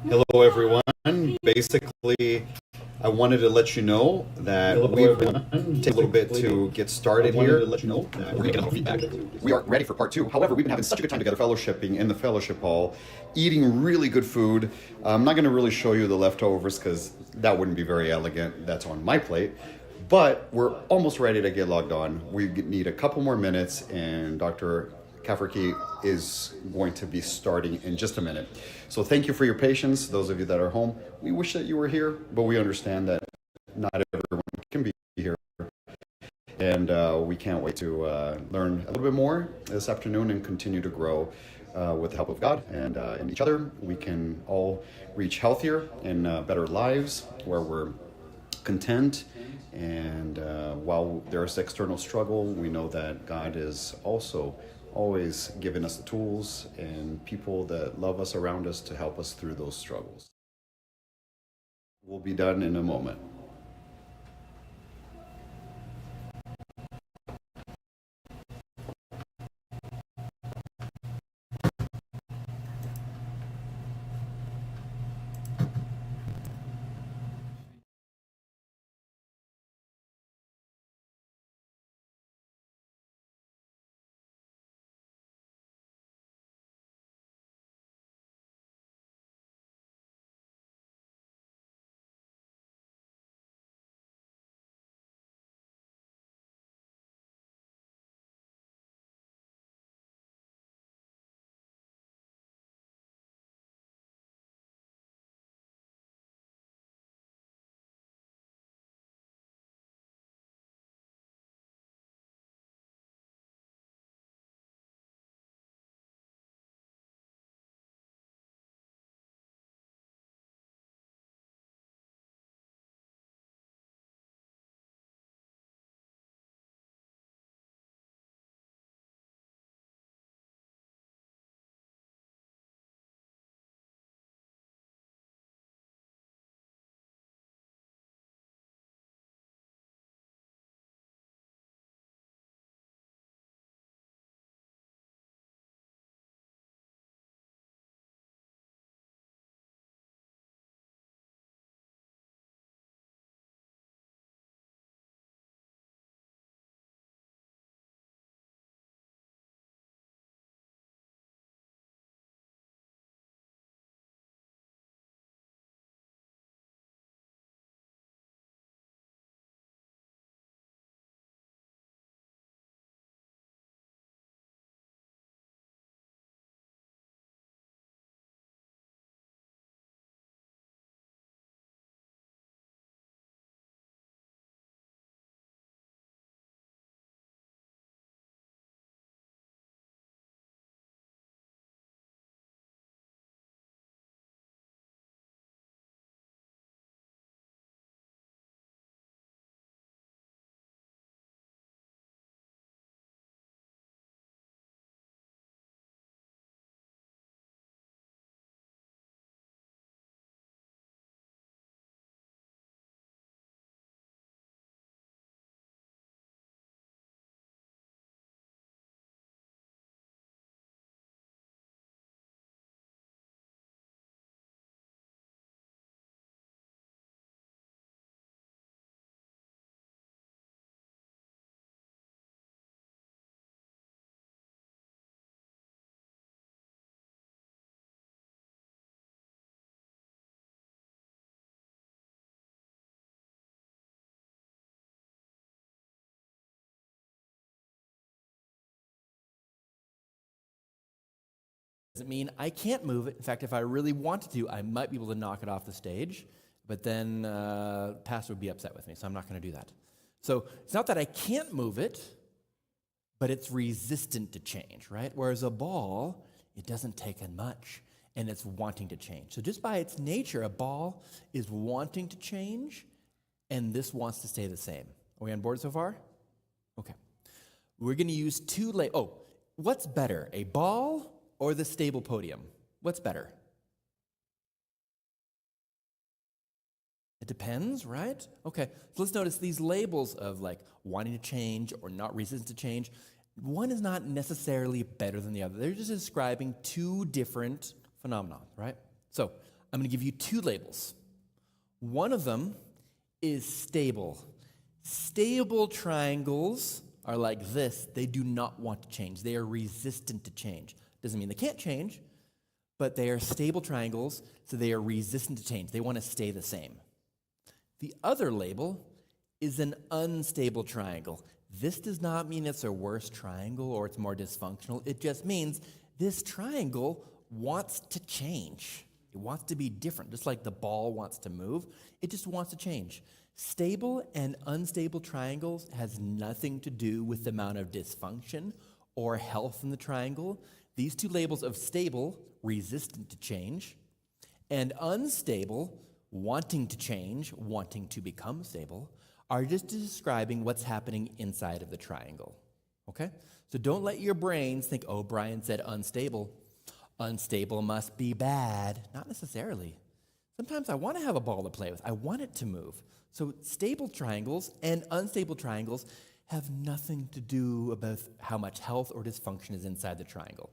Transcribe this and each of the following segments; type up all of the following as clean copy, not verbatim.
Hello, everyone. Basically, I wanted to let you know that we've taken a little bit to get started here. We're going to get a feedback. We are ready for part two. However, we've been having such a good time together fellowshipping in the fellowship hall, eating really good food. I'm not going to really show you the leftovers because that wouldn't be very elegant. That's on my plate. But we're almost ready to get logged on. We need a couple more minutes, and Dr. Cafferky is going to be starting in just a minute. So thank you for your patience, those of you that are home. We wish that you were here, but we understand that not everyone can be here. And we can't wait to learn a little bit more this afternoon and continue to grow with the help of God and in each other. We can all reach healthier and better lives where we're content. And while there's external struggle, we know that God is also always giving us the tools and people that love us around us to help us through those struggles. We'll be done in a moment. Doesn't mean I can't move it. In fact, if I really wanted to, I might be able to knock it off the stage, but then pastor would be upset with me, so I'm not going to do that. So it's not that I can't move it, but it's resistant to change, right? Whereas a ball, it doesn't take in much, and it's wanting to change. So just by its nature, a ball is wanting to change, and this wants to stay the same. Are we on board so far? Okay. We're going to use what's better, a ball or the stable podium? What's better? It depends, right? Okay, so let's notice these labels of like wanting to change or not resistant to change. One is not necessarily better than the other. They're just describing two different phenomena, right? So I'm going to give you two labels. One of them is stable. Stable triangles are like this. They do not want to change. They are resistant to change. Doesn't mean they can't change, but they are stable triangles, so they are resistant to change. They want to stay the same. The other label is an unstable triangle. This does not mean it's a worse triangle or it's more dysfunctional. It just means this triangle wants to change. It wants to be different, just like the ball wants to move. It just wants to change. Stable and unstable triangles has nothing to do with the amount of dysfunction or health in the triangle. These two labels of stable, resistant to change, and unstable, wanting to change, wanting to become stable, are just describing what's happening inside of the triangle. Okay? So don't let your brains think, oh, Bryan said unstable. Unstable must be bad. Not necessarily. Sometimes I want to have a ball to play with. I want it to move. So stable triangles and unstable triangles have nothing to do about how much health or dysfunction is inside the triangle.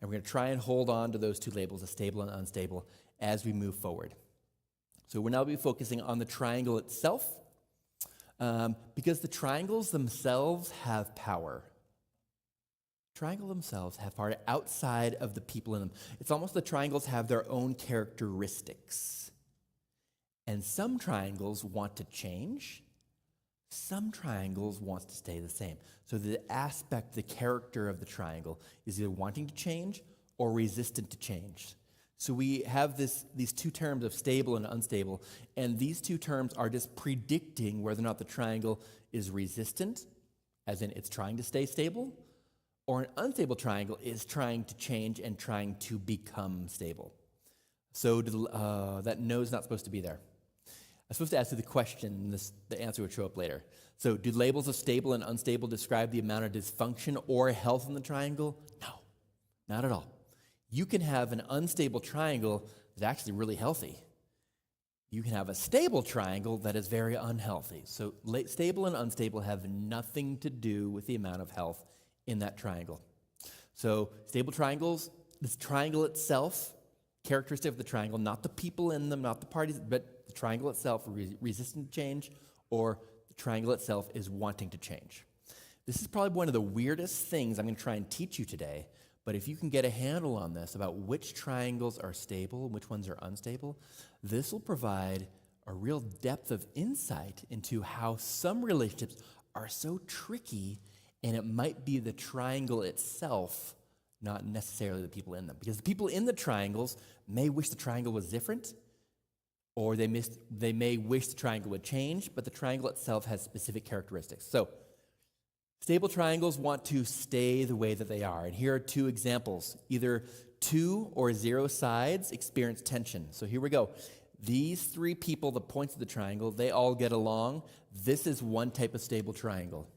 And we're going to try and hold on to those two labels, of stable and unstable, as we move forward. So we'll now be focusing on the triangle itself, because the triangles themselves have power. Triangles themselves have power outside of the people in them. It's almost the triangles have their own characteristics. And some triangles want to change. Some triangles want to stay the same. So the aspect, the character of the triangle is either wanting to change or resistant to change. So we have these two terms of stable and unstable, and these two terms are just predicting whether or not the triangle is resistant, as in it's trying to stay stable, or an unstable triangle is trying to change and trying to become stable. So that no is not supposed to be there. I'm supposed to ask you the question, the answer would show up later. So do labels of stable and unstable describe the amount of dysfunction or health in the triangle? No, not at all. You can have an unstable triangle that's actually really healthy. You can have a stable triangle that is very unhealthy. So stable and unstable have nothing to do with the amount of health in that triangle. So stable triangles, this triangle itself, characteristic of the triangle, not the people in them, not the parties, but the triangle itself, resistant to change, or the triangle itself is wanting to change. This is probably one of the weirdest things I'm going to try and teach you today, but if you can get a handle on this about which triangles are stable and which ones are unstable, this will provide a real depth of insight into how some relationships are so tricky, and it might be the triangle itself, not necessarily the people in them. Because the people in the triangles may wish the triangle was different, or they may wish the triangle would change, but the triangle itself has specific characteristics. So, stable triangles want to stay the way that they are. And here are two examples. Either 2 or 0 sides experience tension. So here we go. These three people, the points of the triangle, they all get along. This is one type of stable triangle.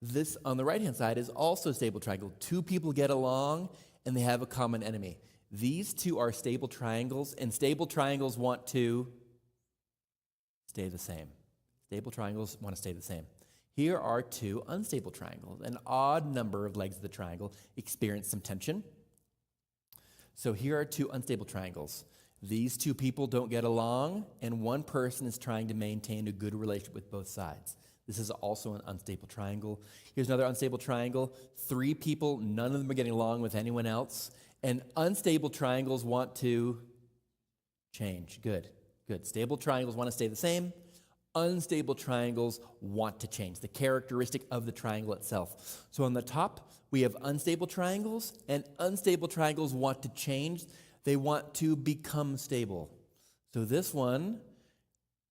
This, on the right-hand side, is also a stable triangle. 2 people get along, and they have a common enemy. These two are stable triangles, and stable triangles want to stay the same. Stable triangles want to stay the same. Here are 2 unstable triangles. An odd number of legs of the triangle experience some tension. So here are 2 unstable triangles. These 2 people don't get along, and one person is trying to maintain a good relationship with both sides. This is also an unstable triangle. Here's another unstable triangle. 3 people, none of them are getting along with anyone else. And unstable triangles want to change. Good. Stable triangles want to stay the same. Unstable triangles want to change, the characteristic of the triangle itself. So on the top, we have unstable triangles, and unstable triangles want to change. They want to become stable. So this one,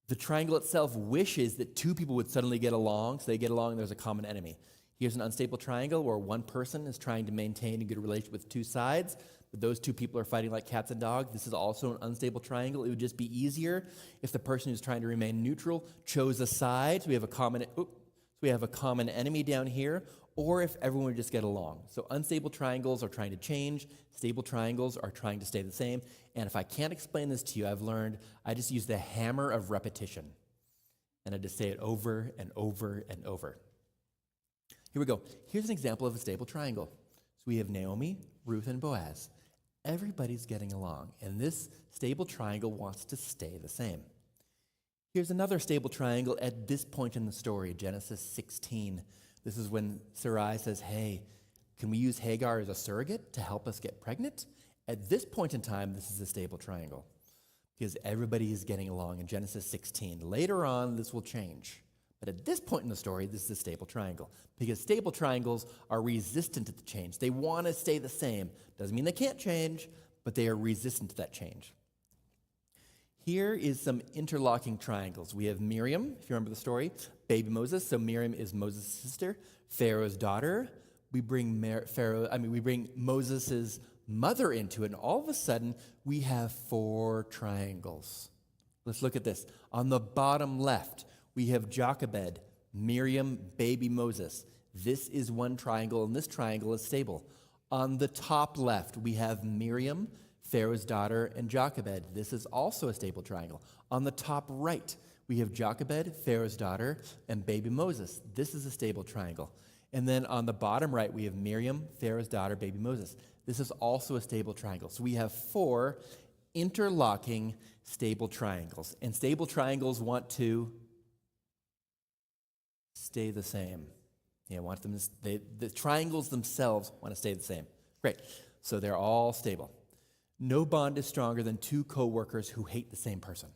the triangle itself wishes that 2 people would suddenly get along, so they get along and there's a common enemy. Here's an unstable triangle where one person is trying to maintain a good relationship with 2 sides, but those 2 people are fighting like cats and dogs. This is also an unstable triangle. It would just be easier if the person who's trying to remain neutral chose a side, so we have a common enemy down here, or if everyone would just get along. So unstable triangles are trying to change, stable triangles are trying to stay the same, and if I can't explain this to you, I've learned I just use the hammer of repetition, and I just say it over and over and over. Here we go. Here's an example of a stable triangle. So we have Naomi, Ruth, and Boaz. Everybody's getting along, and this stable triangle wants to stay the same. Here's another stable triangle at this point in the story, Genesis 16. This is when Sarai says, hey, can we use Hagar as a surrogate to help us get pregnant? At this point in time, this is a stable triangle because everybody is getting along in Genesis 16. Later on, this will change. But at this point in the story, this is a stable triangle because stable triangles are resistant to the change. They want to stay the same. Doesn't mean they can't change, but they are resistant to that change. Here is some interlocking triangles. We have Miriam, if you remember the story, baby Moses. So Miriam is Moses' sister, Pharaoh's daughter. We bring Moses' mother into it, and all of a sudden, we have 4 triangles. Let's look at this. On the bottom left, we have Jochebed, Miriam, baby Moses. This is one triangle, and this triangle is stable. On the top left, we have Miriam, Pharaoh's daughter, and Jochebed. This is also a stable triangle. On the top right, we have Jochebed, Pharaoh's daughter, and baby Moses. This is a stable triangle. And then on the bottom right, we have Miriam, Pharaoh's daughter, baby Moses. This is also a stable triangle. So we have 4 interlocking stable triangles. And stable triangles want to stay the same. The triangles themselves want to stay the same. Great. So they're all stable. No bond is stronger than 2 co-workers who hate the same person.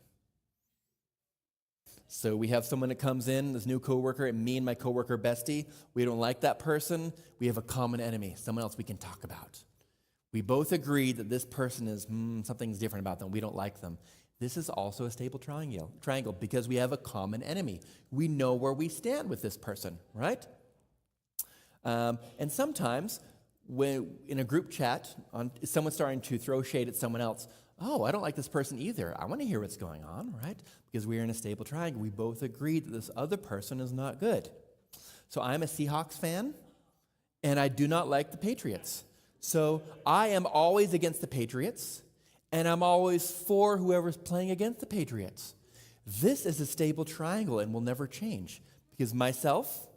So we have someone that comes in, this new coworker, and me and my coworker bestie, we don't like that person. We have a common enemy, someone else we can talk about. We both agree that this person is, something's different about them. We don't like them. This is also a stable triangle because we have a common enemy. We know where we stand with this person, right? And sometimes when in a group chat, someone's starting to throw shade at someone else. Oh, I don't like this person either. I want to hear what's going on, right? Because we're in a stable triangle. We both agree that this other person is not good. So I'm a Seahawks fan, and I do not like the Patriots. So I am always against the Patriots, and I'm always for whoever's playing against the Patriots. This is a stable triangle and will never change because myself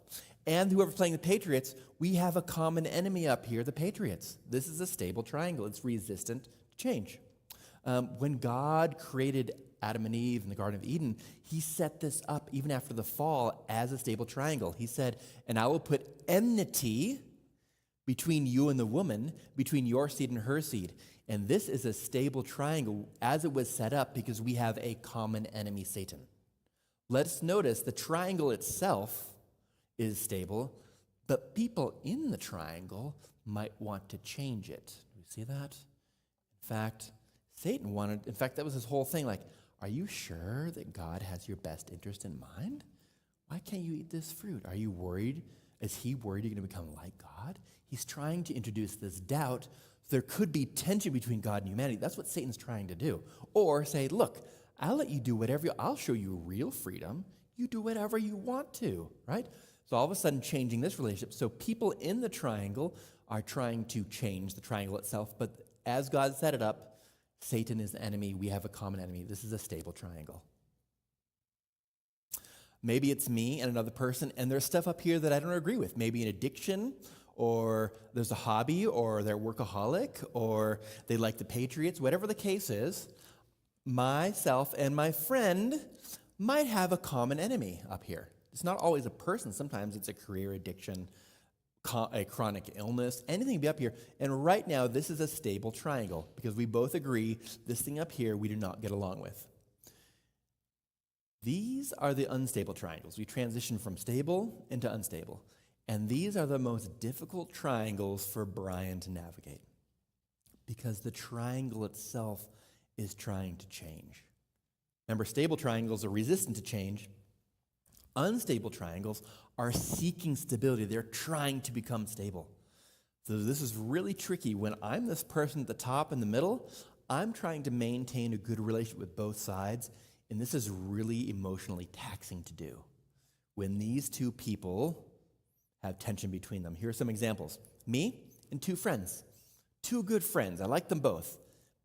and whoever's playing the Patriots, we have a common enemy up here, the Patriots. This is a stable triangle. It's resistant to change. When God created Adam and Eve in the Garden of Eden, he set this up even after the fall as a stable triangle. He said, and I will put enmity between you and the woman, between your seed and her seed. And this is a stable triangle as it was set up because we have a common enemy, Satan. Let's notice the triangle itself is stable, but people in the triangle might want to change it. Do you see that? In fact, that was his whole thing. Like, are you sure that God has your best interest in mind? Why can't you eat this fruit? Are you worried? Is he worried you're going to become like God? He's trying to introduce this doubt. There could be tension between God and humanity. That's what Satan's trying to do. Or say, look, I'll let you do whatever. I'll show you real freedom. You do whatever you want to, right? So all of a sudden changing this relationship. So people in the triangle are trying to change the triangle itself. But as God set it up, Satan is the enemy. We have a common enemy. This is a stable triangle. Maybe it's me and another person, and there's stuff up here that I don't agree with. Maybe an addiction, or there's a hobby, or they're workaholic, or they like the Patriots. Whatever the case is, myself and my friend might have a common enemy up here. It's not always a person. Sometimes it's a career addiction, a chronic illness, anything can be up here. And right now, this is a stable triangle because we both agree this thing up here we do not get along with. These are the unstable triangles. We transition from stable into unstable. And these are the most difficult triangles for Bryan to navigate because the triangle itself is trying to change. Remember, stable triangles are resistant to change. Unstable triangles are seeking stability. They're trying to become stable. So this is really tricky. When I'm this person at the top in the middle, I'm trying to maintain a good relationship with both sides, and this is really emotionally taxing to do. When these two people have tension between them. Here are some examples. Me and 2 friends. 2 good friends. I like them both,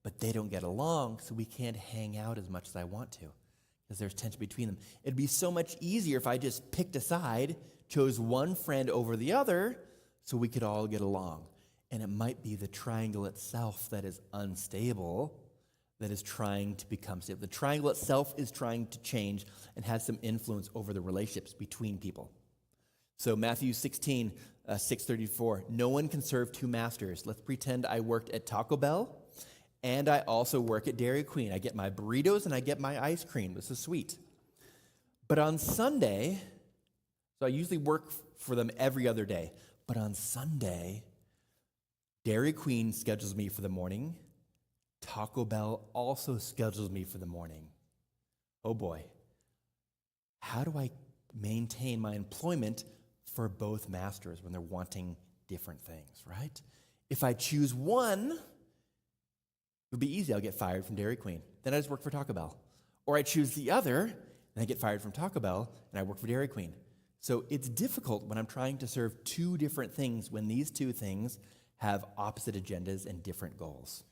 but they don't get along, so we can't hang out as much as I want to because there's tension between them. It'd be so much easier if I just picked a side, chose one friend over the other, so we could all get along. And it might be the triangle itself that is unstable, that is trying to become stable. The triangle itself is trying to change and has some influence over the relationships between people. So Matthew 16, 6:34, no one can serve two masters. Let's pretend I worked at Taco Bell and I also work at Dairy Queen. I get my burritos and I get my ice cream. This is sweet. But on Sunday, so I usually work for them every other day, but on Sunday, Dairy Queen schedules me for the morning. Taco Bell also schedules me for the morning. Oh boy. How do I maintain my employment for both masters when they're wanting different things, right? If I choose one, it would be easy. I'll get fired from Dairy Queen. Then I just work for Taco Bell. Or I choose the other, and I get fired from Taco Bell, and I work for Dairy Queen. So it's difficult when I'm trying to serve two different things when these two things have opposite agendas and different goals.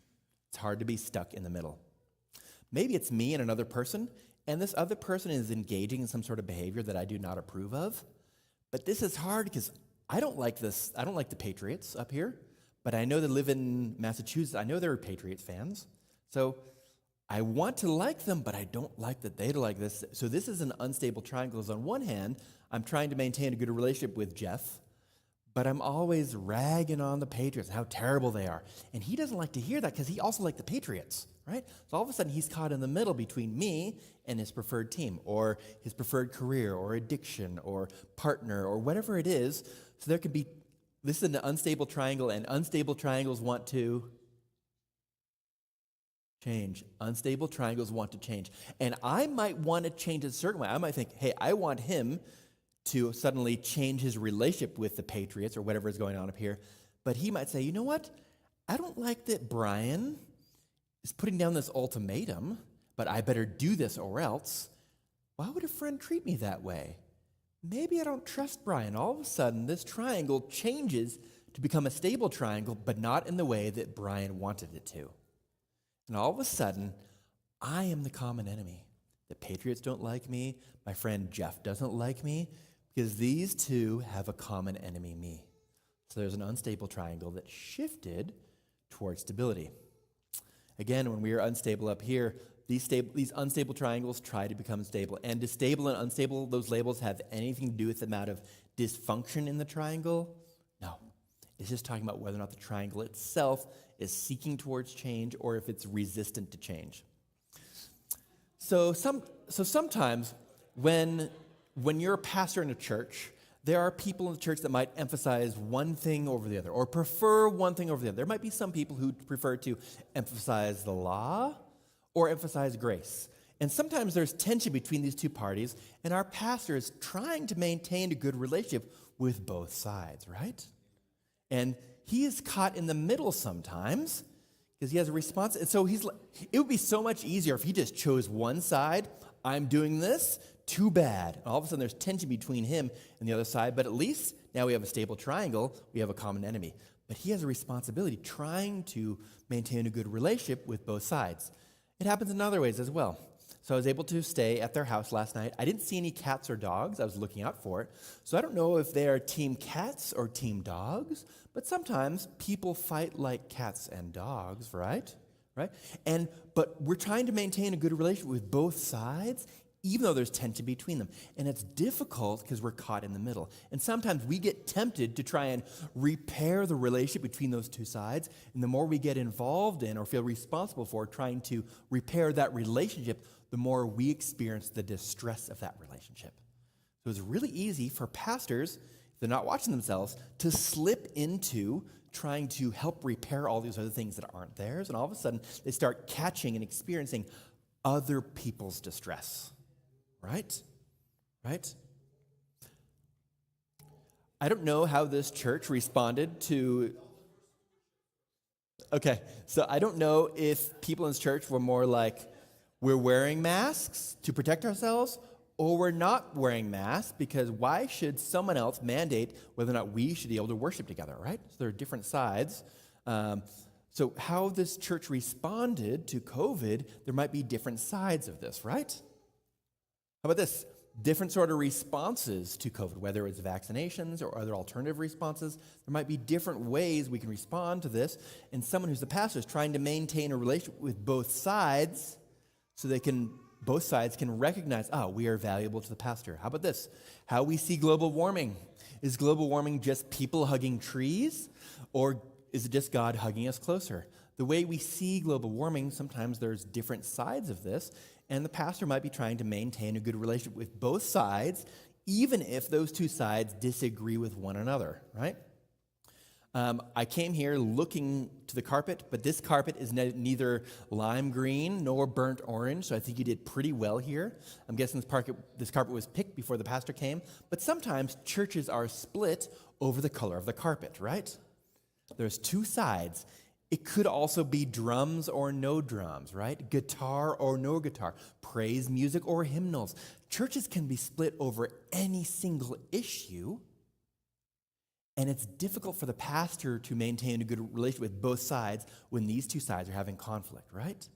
It's hard to be stuck in the middle. Maybe it's me and another person, and this other person is engaging in some sort of behavior that I do not approve of. But this is hard because I don't like this. I don't like the Patriots up here, but I know they live in Massachusetts. I know they're Patriots fans. So I want to like them, but I don't like that they like this. So this is an unstable triangle. Because on one hand, I'm trying to maintain a good relationship with Jeff, but I'm always ragging on the Patriots, how terrible they are. And he doesn't like to hear that because he also likes the Patriots, right? So all of a sudden he's caught in the middle between me and his preferred team or his preferred career or addiction or partner or whatever it is. So there could be, this is an unstable triangle, and unstable triangles want to change. Unstable triangles want to change. And I might want to change a certain way. I might think, hey, I want him to suddenly change his relationship with the Patriots or whatever is going on up here. But he might say, you know what? I don't like that Bryan is putting down this ultimatum, but I better do this or else. Why would a friend treat me that way? Maybe I don't trust Bryan. All of a sudden, this triangle changes to become a stable triangle, but not in the way that Bryan wanted it to. And all of a sudden, I am the common enemy. The Patriots don't like me. My friend Jeff doesn't like me. Because these two have a common enemy, me. So there's an unstable triangle that shifted towards stability. Again, when we are unstable up here, these unstable triangles try to become stable. And do stable and unstable, those labels have anything to do with the amount of dysfunction in the triangle? No. It's just talking about whether or not the triangle itself is seeking towards change or if it's resistant to change. So sometimes when you're a pastor in a church, there are people in the church that might emphasize one thing over the other or prefer one thing over the other. There might be some people who prefer to emphasize the law or emphasize grace. And sometimes there's tension between these two parties, and our pastor is trying to maintain a good relationship with both sides, right? And he is caught in the middle sometimes because he has a response. And so it would be so much easier if he just chose one side. I'm doing this. Too bad. And all of a sudden there's tension between him and the other side, but at least now we have a stable triangle, we have a common enemy. But he has a responsibility trying to maintain a good relationship with both sides. It happens in other ways as well. So I was able to stay at their house last night. I didn't see any cats or dogs. I was looking out for it. So I don't know if they are team cats or team dogs, but sometimes people fight like cats and dogs, right? But we're trying to maintain a good relationship with both sides, even though there's tension between them. And it's difficult because we're caught in the middle. And sometimes we get tempted to try and repair the relationship between those two sides. And the more we get involved in or feel responsible for trying to repair that relationship, the more we experience the distress of that relationship. So it's really easy for pastors, if they're not watching themselves, to slip into trying to help repair all these other things that aren't theirs. And all of a sudden, they start catching and experiencing other people's distress. Right? I don't know how this church responded to... Okay, so I don't know if people in this church were more like, we're wearing masks to protect ourselves, or we're not wearing masks because why should someone else mandate whether or not we should be able to worship together, right? So there are different sides. So how this church responded to COVID, there might be different sides of this, right? How about this? different sort of responses to COVID, whether it's vaccinations or other alternative responses. There might be different ways we can respond to this. And someone who's the pastor is trying to maintain a relationship with both sides so both sides can recognize, we are valuable to the pastor. How about this? How we see global warming. Is global warming just people hugging trees, or is it just God hugging us closer? The way we see global warming, sometimes there's different sides of this, and the pastor might be trying to maintain a good relationship with both sides, even if those two sides disagree with one another, right? I came here looking to the carpet, but this carpet is neither lime green nor burnt orange, so I think you did pretty well here. I'm guessing this carpet was picked before the pastor came, but sometimes churches are split over the color of the carpet, right? There's two sides. It could also be drums or no drums, right? Guitar or no guitar, praise music or hymnals. Churches can be split over any single issue, and it's difficult for the pastor to maintain a good relationship with both sides when these two sides are having conflict, right?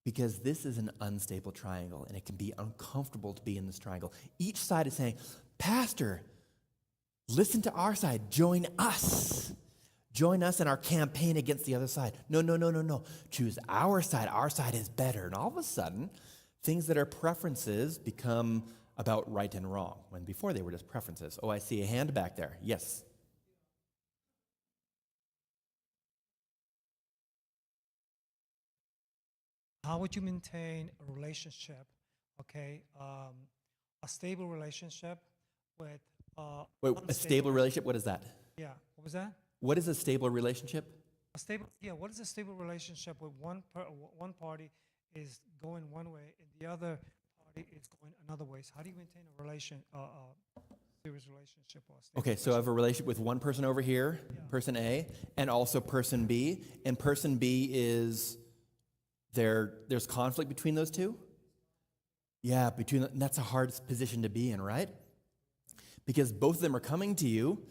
Because this is an unstable triangle, and it can be uncomfortable to be in this triangle. Each side is saying, Pastor, listen to our side, join us. Join us in our campaign against the other side. No. Choose our side. Our side is better. And all of a sudden, things that are preferences become about right and wrong, when before they were just preferences. Oh, I see a hand back there. Yes. How would you maintain a relationship, a stable relationship with Wait, a stable relationship? What is that? Yeah, what was that? What is a stable relationship? What is a stable relationship with one party is going one way and the other party is going another way? So how do you maintain a serious relationship or a stable Okay, so I have a relationship with one person over here, person A, and also person B. And person B is there's conflict between those two? Yeah, that's a hard position to be in, right? Because both of them are coming to you,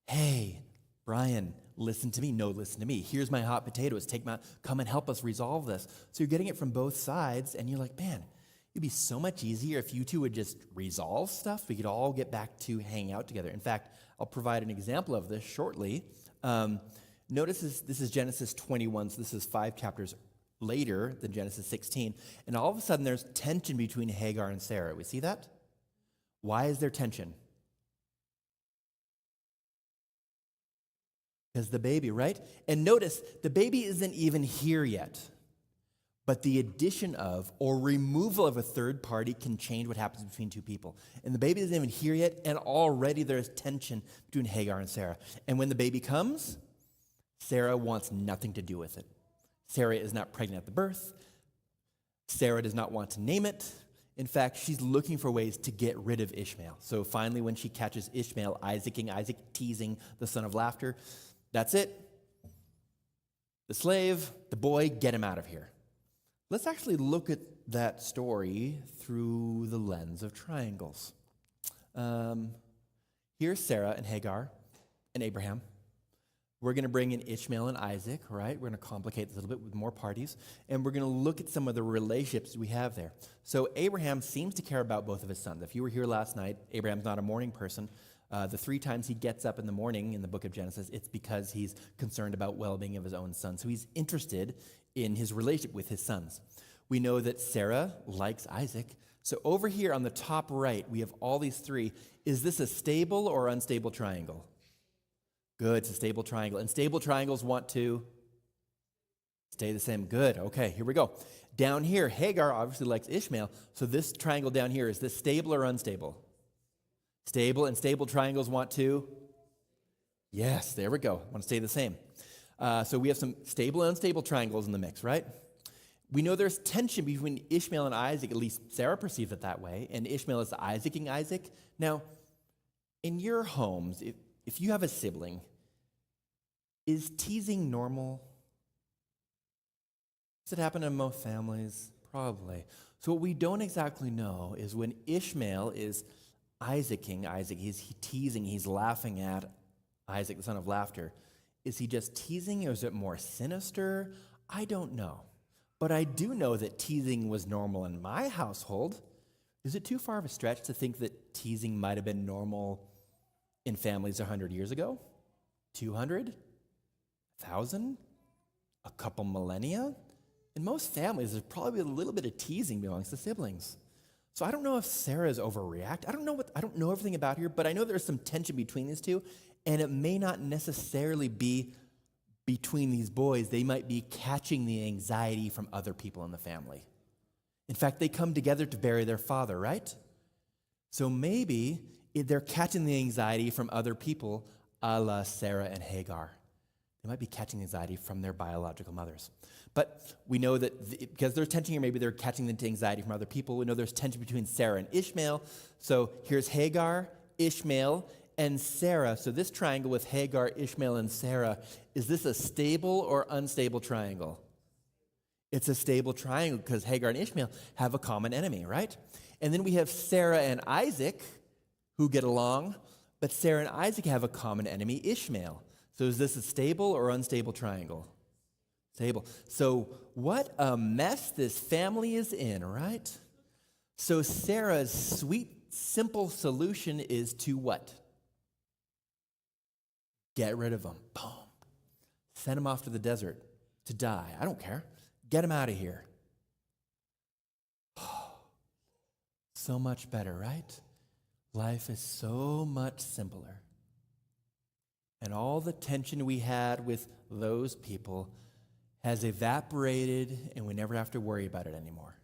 hey, Bryan, listen to me. No, listen to me. Here's my hot potatoes. Come and help us resolve this. So you're getting it from both sides, and you're like, man, it'd be so much easier if you two would just resolve stuff. We could all get back to hanging out together. In fact, I'll provide an example of this shortly. Notice this is Genesis 21, so this is 5 chapters later than Genesis 16. And all of a sudden, there's tension between Hagar and Sarah. We see that? Why is there tension? Because the baby, right? And notice, the baby isn't even here yet. But the addition of or removal of a third party can change what happens between two people. And the baby isn't even here yet, and already there's tension between Hagar and Sarah. And when the baby comes, Sarah wants nothing to do with it. Sarah is not pregnant at the birth. Sarah does not want to name it. In fact, she's looking for ways to get rid of Ishmael. So finally, when she catches Ishmael, Isaac teasing the son of laughter, that's it. The slave, the boy, get him out of here. Let's actually look at that story through the lens of triangles. Here's Sarah and Hagar and Abraham. We're going to bring in Ishmael and Isaac, right? We're going to complicate this a little bit with more parties. And we're going to look at some of the relationships we have there. So Abraham seems to care about both of his sons. If you were here last night, Abraham's not a morning person. The 3 times he gets up in the morning in the book of Genesis, it's because he's concerned about well-being of his own son. So he's interested in his relationship with his sons. We know that Sarah likes Isaac. So over here on the top right, we have all these 3. Is this a stable or unstable triangle? Good, it's a stable triangle. And stable triangles want to stay the same. Good, okay, here we go. Down here, Hagar obviously likes Ishmael. So this triangle down here, is this stable or unstable? Stable, and stable triangles want to? Yes, there we go. Want to stay the same. So we have some stable and unstable triangles in the mix, right? We know there's tension between Ishmael and Isaac, at least Sarah perceives it that way, and Ishmael is Isaac-ing Isaac. Now, in your homes, if you have a sibling, is teasing normal? Does it happen in most families? Probably. So what we don't exactly know is when Ishmael is Isaac-ing Isaac, he's teasing, he's laughing at Isaac, the son of laughter. Is he just teasing, or is it more sinister? I don't know. But I do know that teasing was normal in my household. Is it too far of a stretch to think that teasing might have been normal in families 100 years ago? 200? 1,000? A couple millennia? In most families, there's probably a little bit of teasing amongst the siblings. So I don't know if Sarah is overreacting. I don't know everything about her, but I know there's some tension between these two, and it may not necessarily be between these boys. They might be catching the anxiety from other people in the family. In fact, they come together to bury their father, right? So maybe they're catching the anxiety from other people, a la Sarah and Hagar. They might be catching anxiety from their biological mothers. But we know that because there's tension here, maybe they're catching the anxiety from other people. We know there's tension between Sarah and Ishmael. So here's Hagar, Ishmael, and Sarah. So this triangle with Hagar, Ishmael, and Sarah, is this a stable or unstable triangle? It's a stable triangle because Hagar and Ishmael have a common enemy, right? And then we have Sarah and Isaac who get along, but Sarah and Isaac have a common enemy, Ishmael. So is this a stable or unstable triangle? Stable. So what a mess this family is in, right? So Sarah's sweet, simple solution is to what? Get rid of them. Boom. Send them off to the desert to die. I don't care. Get them out of here. So much better, right? Life is so much simpler. And all the tension we had with those people has evaporated, and we never have to worry about it anymore.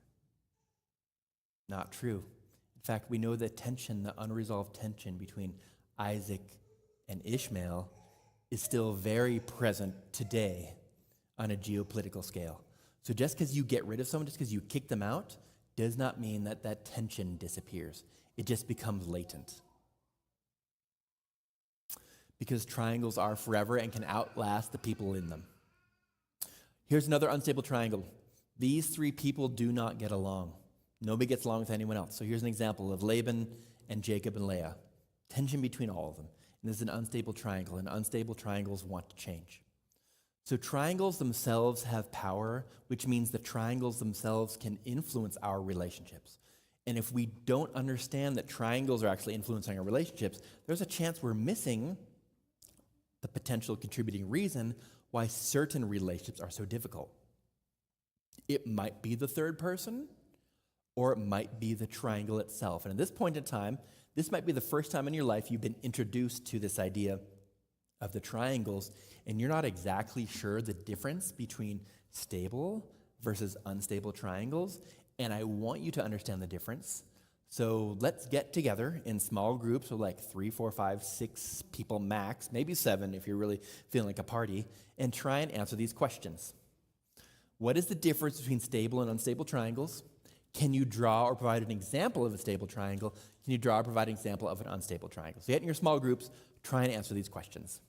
Not true. In fact, we know the tension, the unresolved tension between Isaac and Ishmael is still very present today on a geopolitical scale. So just because you get rid of someone, just because you kick them out, does not mean that that tension disappears. It just becomes latent. Because triangles are forever and can outlast the people in them. Here's another unstable triangle. These three people do not get along. Nobody gets along with anyone else. So here's an example of Laban and Jacob and Leah. Tension between all of them. And this is an unstable triangle, and unstable triangles want to change. So triangles themselves have power, which means the triangles themselves can influence our relationships. And if we don't understand that triangles are actually influencing our relationships, there's a chance we're missing the potential contributing reason why certain relationships are so difficult. It might be the third person, or it might be the triangle itself. And at this point in time, this might be the first time in your life you've been introduced to this idea of the triangles, and you're not exactly sure the difference between stable versus unstable triangles. And I want you to understand the difference. So let's get together in small groups of like 3, 4, 5, 6 people max, maybe 7 if you're really feeling like a party, and try and answer these questions. What is the difference between stable and unstable triangles? Can you draw or provide an example of a stable triangle? Can you draw or provide an example of an unstable triangle? So get in your small groups, try and answer these questions.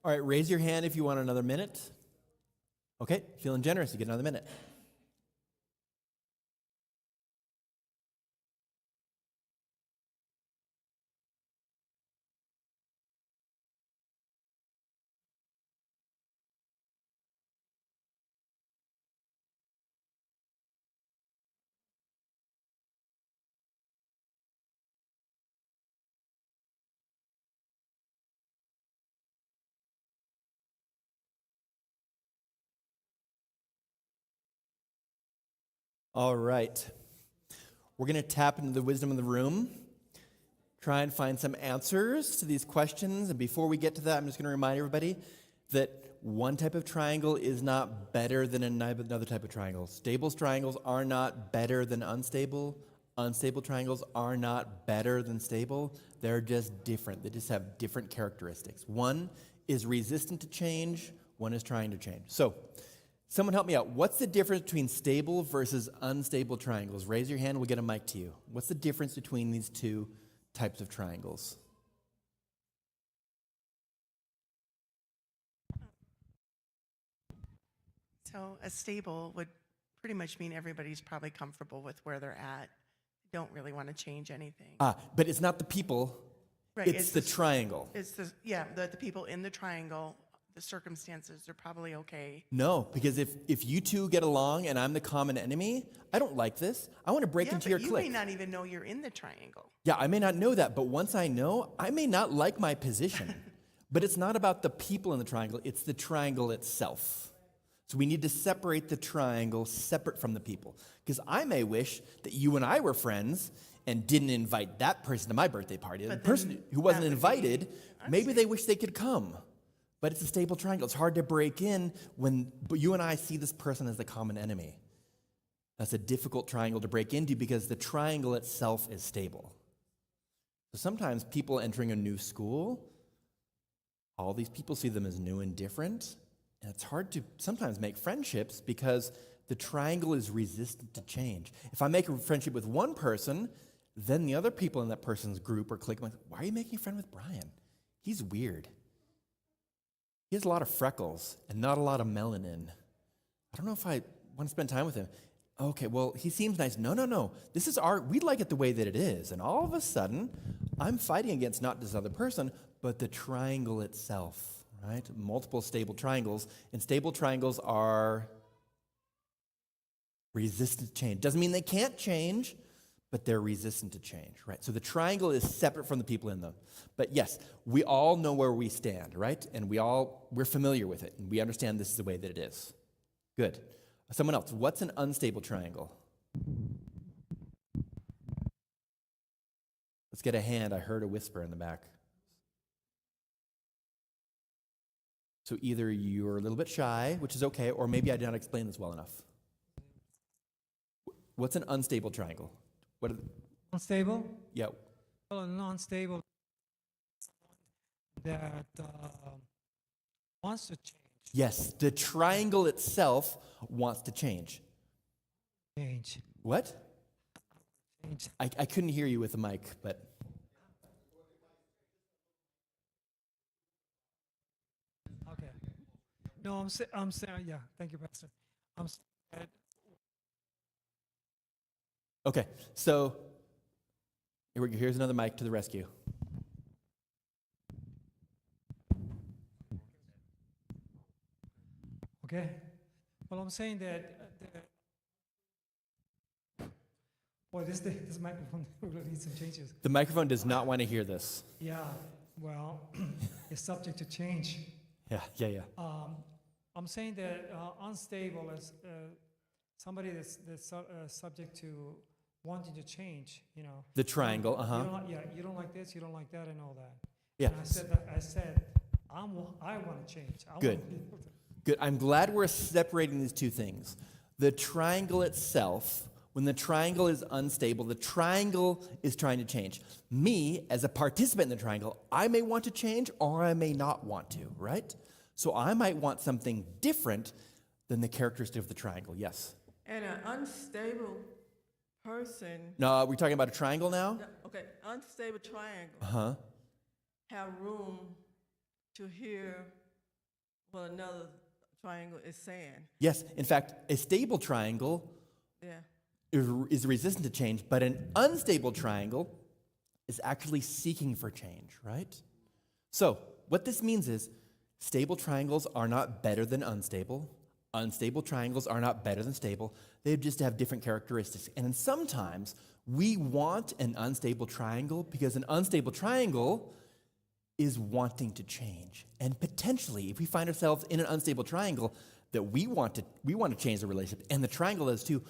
All right, raise your hand if you want another minute. Okay, feeling generous, you get another minute. All right. We're going to tap into the wisdom of the room, try and find some answers to these questions. And before we get to that, I'm just going to remind everybody that one type of triangle is not better than another type of triangle. Stable triangles are not better than unstable. Unstable triangles are not better than stable. They're just different. They just have different characteristics. One is resistant to change, one is trying to change. So, someone help me out. What's the difference between stable versus unstable triangles? Raise your hand, we'll get a mic to you. What's the difference between these two types of triangles? So a stable would pretty much mean everybody's probably comfortable with where they're at. Don't really want to change anything. But it's not the people, Right, it's the triangle. It's the people in the triangle, the circumstances are probably okay. No, because if you two get along and I'm the common enemy, I don't like this. I want to break into your you clique. may not even know you're in the triangle. Yeah, I may not know that, but once I know, I may not like my position. But it's not about the people in the triangle, it's the triangle itself. So we need to separate the triangle separate from the people. Because I may wish that you and I were friends and didn't invite that person to my birthday party. The person who wasn't invited, maybe they wish they could come. But it's a stable triangle. It's hard to break in when you and I see this person as the common enemy. That's a difficult triangle to break into because the triangle itself is stable. So sometimes people entering a new school, all these people see them as new and different. And it's hard to sometimes make friendships because the triangle is resistant to change. If I make a friendship with one person, then the other people in that person's group or clique, like, why are you making a friend with Bryan? He's weird. He has a lot of freckles and not a lot of melanin. I don't know if I want to spend time with him. Okay, well, he seems nice. No. This is we like it the way that it is. And all of a sudden, I'm fighting against not this other person, but the triangle itself, right? Multiple stable triangles. And stable triangles are resistant to change. Doesn't mean they can't change, but they're resistant to change, right? So the triangle is separate from the people in them. But yes, we all know where we stand, right? And we're familiar with it, and we understand this is the way that it is. Good. Someone else, what's an unstable triangle? Let's get a hand. I heard a whisper in the back. So either you're a little bit shy, which is okay, or maybe I did not explain this well enough. What's an unstable triangle? Unstable? Yeah. Well, a non-stable that wants to change. Yes, the triangle itself wants to change. Change. What? Change. I couldn't hear you with the mic, but... Okay. No, I'm saying, yeah, thank you, Pastor. I'm saying Okay, so here's another mic to the rescue. okay. Well, I'm saying that boy, this microphone really needs some changes. The microphone does not want to hear this. Yeah, well, it's subject to change. Yeah. I'm saying that unstable is somebody that's subject to wanting to change, you know. The triangle, You don't like this, you don't like that, and all that. Yeah. And I said, I want to change. Good. Good. I'm glad we're separating these two things. The triangle itself, when the triangle is unstable, the triangle is trying to change. Me, as a participant in the triangle, I may want to change or I may not want to, right? So I might want something different than the characteristic of the triangle. Yes? And an unstable person. No, we're talking about a triangle now? Okay, unstable triangle. Have room to hear what another triangle is saying. Yes, in fact, a stable triangle Yeah. is resistant to change, but an unstable triangle is actually seeking for change, right? So, what this means is stable triangles are not better than unstable. Unstable triangles are not better than stable. They just have different characteristics. And sometimes we want an unstable triangle because an unstable triangle is wanting to change. And potentially, if we find ourselves in an unstable triangle that we want to change the relationship, and the triangle does too,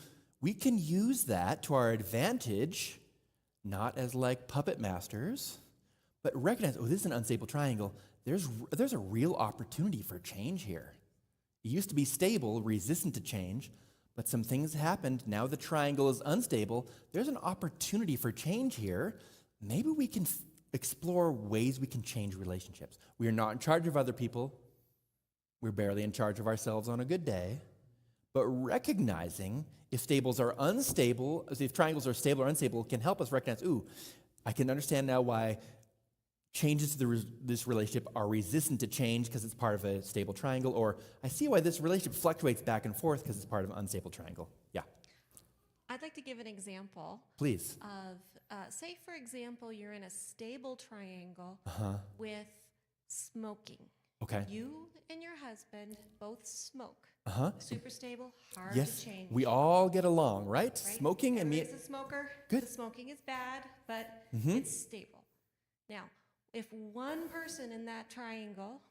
we can use that to our advantage, not as like puppet masters, but recognize, oh, this is an unstable triangle. There's a real opportunity for change here. It used to be stable, resistant to change, but some things happened. Now the triangle is unstable. There's an opportunity for change here. Maybe we can explore ways we can change relationships. We are not in charge of other people. We're barely in charge of ourselves on a good day. But recognizing if stables are unstable, if triangles are stable or unstable, can help us recognize, ooh, I can understand now why changes to this relationship are resistant to change because it's part of a stable triangle, or I see why this relationship fluctuates back and forth because it's part of an unstable triangle. Yeah, I'd like to give an example please. of, say, for example, you're in a stable triangle with smoking. Okay. You and your husband both smoke. Uh-huh. Super stable, hard Yes, to change. we all get along, right? right? Smoking and me. Everybody's a smoker. Good. The smoking is bad, but Mhm. it's stable. Now, if one person in that triangle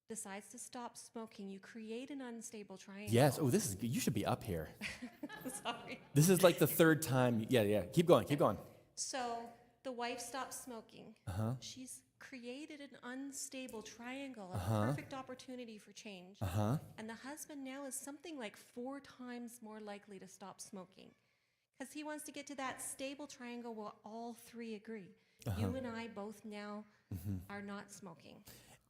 decides to stop smoking, you create an unstable triangle. Yes. Oh, this is good. You should be up here. Sorry. This is like the third time. Yeah. Keep going. So the wife stops smoking. Uh-huh. She's created an unstable triangle, a Uh-huh. perfect opportunity for change. Uh-huh. And the husband now is something like 4 times more likely to stop smoking because he wants to get to that stable triangle where all 3 agree. You and I both now are not smoking.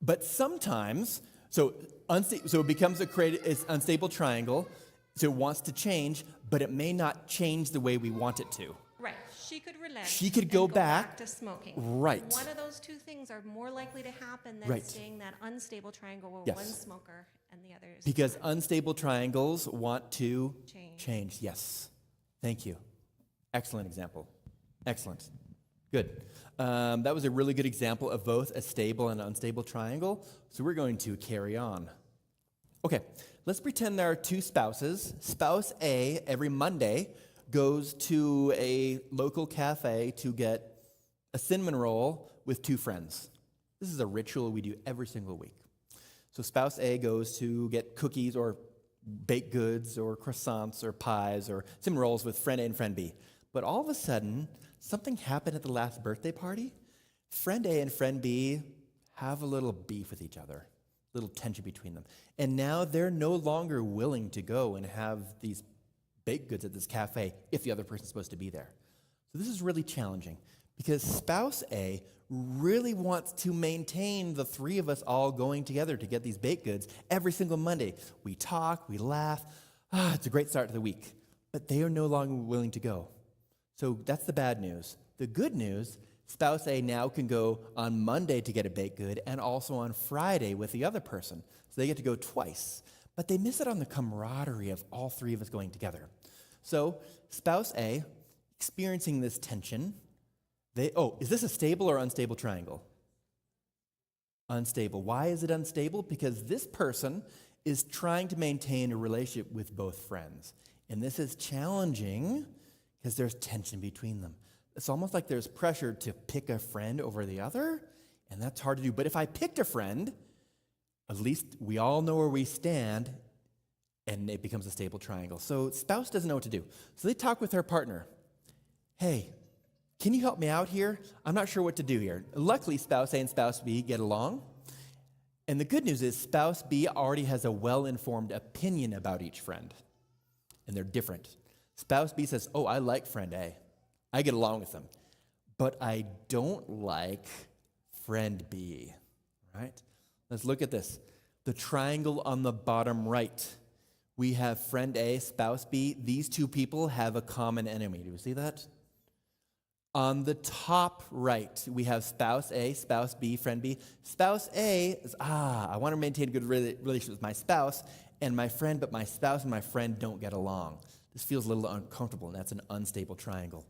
But sometimes, so it becomes it's unstable triangle, so it wants to change, but it may not change the way we want it to. Right. She could relent. She could and go back. to smoking. Right. One of those 2 things are more likely to happen than Right. staying that unstable triangle where Yes. one's smoker and the other is Because unstable triangles want to change. Yes. Thank you. Excellent example. Excellent. Good. That was a really good example of both a stable and unstable triangle. So we're going to carry on. Okay, let's pretend there are 2 spouses. Spouse A, every Monday, goes to a local cafe to get a cinnamon roll with 2 friends. This is a ritual we do every single week. So spouse A goes to get cookies or baked goods or croissants or pies or cinnamon rolls with friend A and friend B. But all of a sudden, something happened at the last birthday party. Friend A and friend B have a little beef with each other, a little tension between them. And now they're no longer willing to go and have these baked goods at this cafe if the other person's supposed to be there. So this is really challenging because spouse A really wants to maintain the 3 of us all going together to get these baked goods every single Monday. We talk, we laugh. It's a great start to the week. But they are no longer willing to go. So that's the bad news. The good news, spouse A now can go on Monday to get a baked good and also on Friday with the other person. So they get to go twice. But they miss it on the camaraderie of all 3 of us going together. So spouse A, experiencing this tension, is this a stable or unstable triangle? Unstable. Why is it unstable? Because this person is trying to maintain a relationship with both friends. And this is challenging because there's tension between them. It's almost like there's pressure to pick a friend over the other, and that's hard to do. But if I picked a friend, at least we all know where we stand, and it becomes a stable triangle. So spouse doesn't know what to do. So they talk with their partner. Hey, can you help me out here? I'm not sure what to do here. Luckily, spouse A and spouse B get along. And the good news is spouse B already has a well-informed opinion about each friend, and they're different. Spouse B says, I like friend A. I get along with them. But I don't like friend B, right? Let's look at this. The triangle on the bottom right. We have friend A, spouse B. These 2 people have a common enemy. Do you see that? On the top right, we have spouse A, spouse B, friend B. Spouse A is, I want to maintain a good relationship with my spouse and my friend, but my spouse and my friend don't get along. This feels a little uncomfortable, and that's an unstable triangle.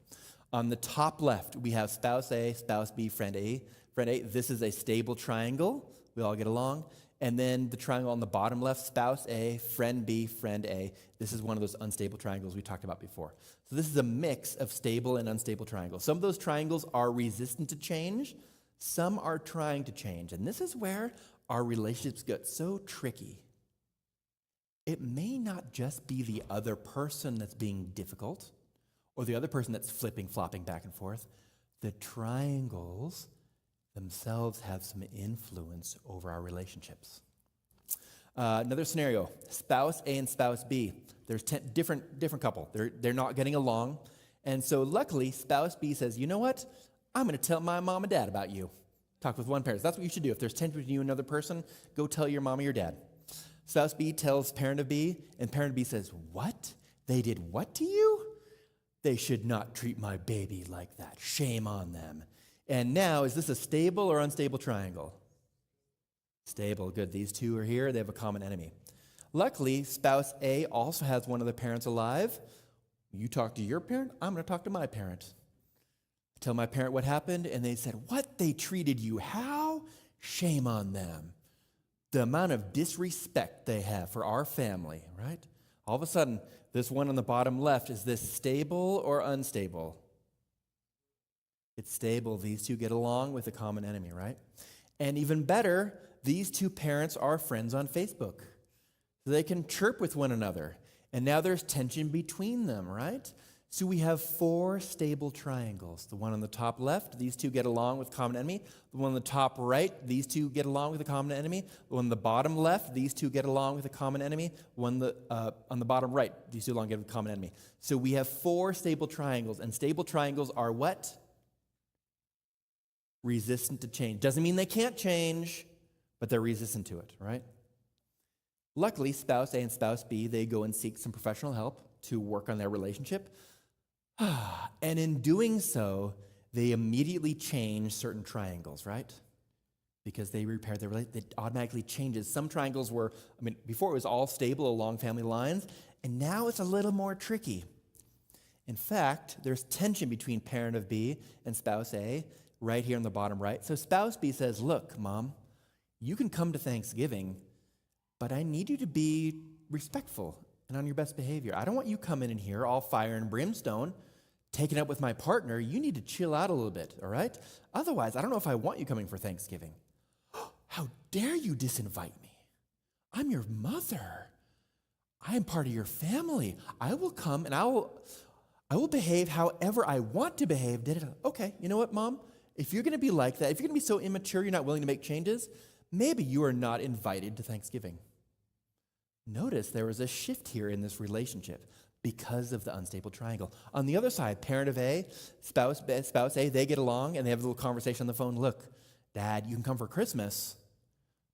On the top left, we have spouse A, spouse B, friend A. Friend A, this is a stable triangle. We all get along. And then the triangle on the bottom left, spouse A, friend B, friend A. This is one of those unstable triangles we talked about before. So this is a mix of stable and unstable triangles. Some of those triangles are resistant to change. Some are trying to change. And this is where our relationships get so tricky. It may not just be the other person that's being difficult or the other person that's flipping, flopping back and forth. The triangles themselves have some influence over our relationships. Another scenario, spouse A and spouse B. There's different couple. They're not getting along. And so luckily, spouse B says, you know what? I'm going to tell my mom and dad about you. Talk with one parent. That's what you should do. If there's tension between you and another person, go tell your mom or your dad. Spouse B tells parent of B, and parent B says, what? They did what to you? They should not treat my baby like that. Shame on them. And now, is this a stable or unstable triangle? Stable. Good. These two are here. They have a common enemy. Luckily, spouse A also has one of the parents alive. You talk to your parent, I'm going to talk to my parent. Tell my parent what happened, and they said, what? They treated you how? Shame on them. The amount of disrespect they have for our family, right? All of a sudden, this one on the bottom left, is this stable or unstable? It's stable. These two get along with a common enemy, right? And even better, these two parents are friends on Facebook. So they can chirp with one another. And now there's tension between them, right? So we have 4 stable triangles. The one on the top left, these two get along with common enemy. The one on the top right, these two get along with a common enemy. The one on the bottom left, these two get along with a common enemy. On the bottom right, these two get with a common enemy. So we have 4 stable triangles. And stable triangles are what? Resistant to change. Doesn't mean they can't change, but they're resistant to it, right? Luckily, spouse A and spouse B, they go and seek some professional help to work on their relationship. And in doing so, they immediately change certain triangles, right? Because they repair their relationship. It automatically changes. Some triangles were, before it was all stable along family lines, and now it's a little more tricky. In fact, there's tension between parent of B and spouse A right here on the bottom right. So spouse B says, look, Mom, you can come to Thanksgiving, but I need you to be respectful and on your best behavior. I don't want you coming in here all fire and brimstone, taking up with my partner. You need to chill out a little bit, all right? Otherwise, I don't know if I want you coming for Thanksgiving. How dare you disinvite me? I'm your mother. I am part of your family. I will come and I will behave however I want to behave. Okay, you know what, Mom? If you're going to be like that, if you're going to be so immature you're not willing to make changes, maybe you are not invited to Thanksgiving. Notice there was a shift here in this relationship because of the unstable triangle. On the other side, parent of A, spouse A, they get along and they have a little conversation on the phone. Look, Dad, you can come for Christmas,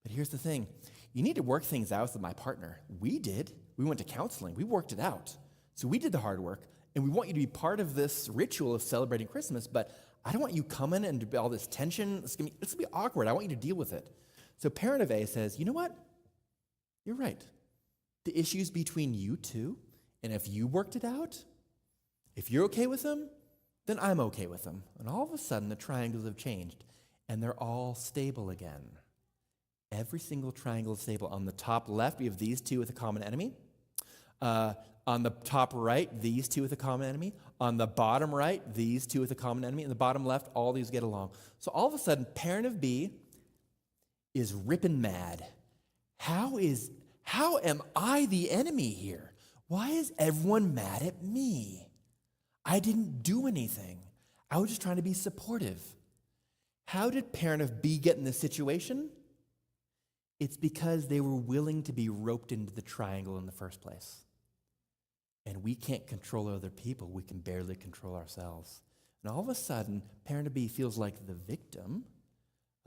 but here's the thing. You need to work things out with my partner. We did. We went to counseling. We worked it out. So we did the hard work, and we want you to be part of this ritual of celebrating Christmas, but I don't want you coming and all this tension. It's going to be awkward. I want you to deal with it. So parent of A says, you know what? You're right. The issue's between you two, and if you worked it out, if you're okay with them, then I'm okay with them. And all of a sudden, the triangles have changed, and they're all stable again. Every single triangle is stable. On the top left, we have these two with a common enemy. On the top right, these two with a common enemy. On the bottom right, these two with a common enemy. And the bottom left, all these get along. So all of a sudden, parent of B is ripping mad. How am I the enemy here? Why is everyone mad at me? I didn't do anything. I was just trying to be supportive. How did parent of B get in this situation? It's because they were willing to be roped into the triangle in the first place. And we can't control other people. We can barely control ourselves. And all of a sudden, parent of B feels like the victim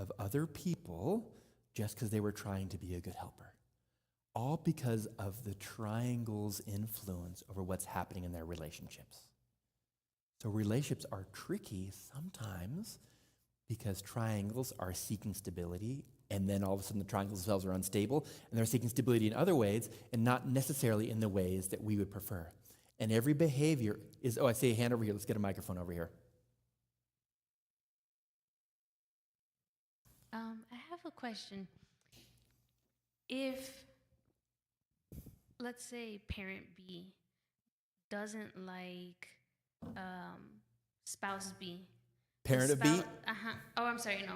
of other people just because they were trying to be a good helper. All because of the triangle's influence over what's happening in their relationships. So relationships are tricky sometimes because triangles are seeking stability, and then all of a sudden the triangles themselves are unstable, and they're seeking stability in other ways, and not necessarily in the ways that we would prefer. And every behavior is, I see a hand over here. Let's get a microphone over here. I have a question. If, let's say, parent B doesn't like spouse B. Parent of B? Oh, I'm sorry, no.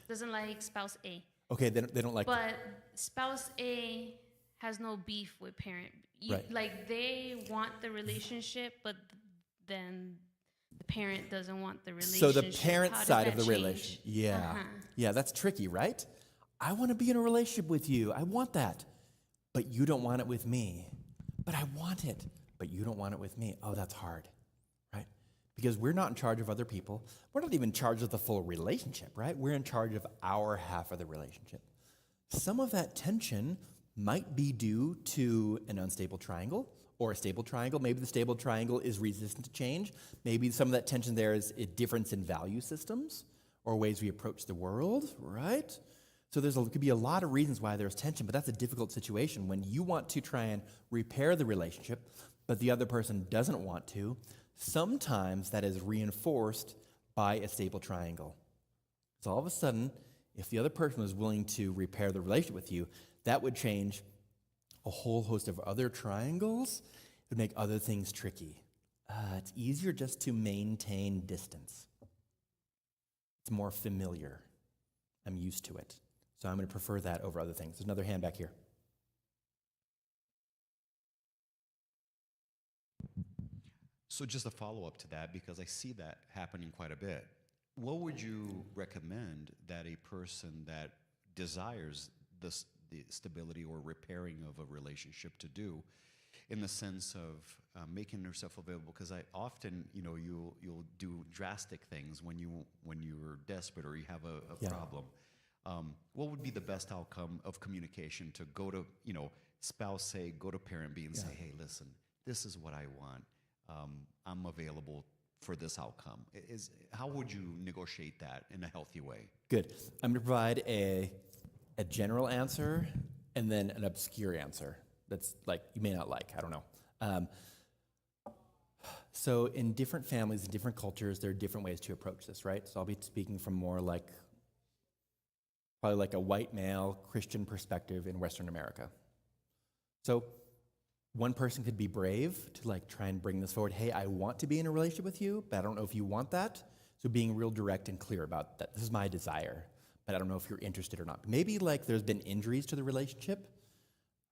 Doesn't like spouse A. Okay, they don't like But spouse A has no beef with parent B. Right. Like, they want the relationship, but then the parent doesn't want the relationship. So the parent How does side of that the change? relationship. Yeah. Yeah, that's tricky, right? I want to be in a relationship with you. I want that. But you don't want it with me. But I want it. But you don't want it with me. Oh, that's hard, right? Because we're not in charge of other people. We're not even in charge of the full relationship, right? We're in charge of our half of the relationship. Some of that tension might be due to an unstable triangle or a stable triangle. Maybe the stable triangle is resistant to change. Maybe some of that tension there is a difference in value systems or ways we approach the world, right? So could be a lot of reasons why there's tension, but that's a difficult situation when you want to try and repair the relationship, but the other person doesn't want to. Sometimes that is reinforced by a stable triangle. So all of a sudden, if the other person was willing to repair the relationship with you, that would change a whole host of other triangles. It would make other things tricky. It's easier just to maintain distance. It's more familiar. I'm used to it. So I'm going to prefer that over other things. There's another hand back here. So just a follow-up to that, because I see that happening quite a bit. What would you recommend that a person that desires the stability or repairing of a relationship to do, in the sense of making yourself available? Because I often, you'll do drastic things when you're desperate or you have a problem. What would be the best outcome of communication to go to, spouse A, go to parent B and say, hey, listen, this is what I want. I'm available for this outcome. How would you negotiate that in a healthy way? Good. I'm going to provide a general answer and then an obscure answer that's like you may not like. I don't know. So in different families and different cultures, there are different ways to approach this, right? So I'll be speaking from more probably like a white male Christian perspective in Western America. So one person could be brave to try and bring this forward. Hey, I want to be in a relationship with you, but I don't know if you want that. So being real direct and clear about that. This is my desire, but I don't know if you're interested or not. Maybe there's been injuries to the relationship,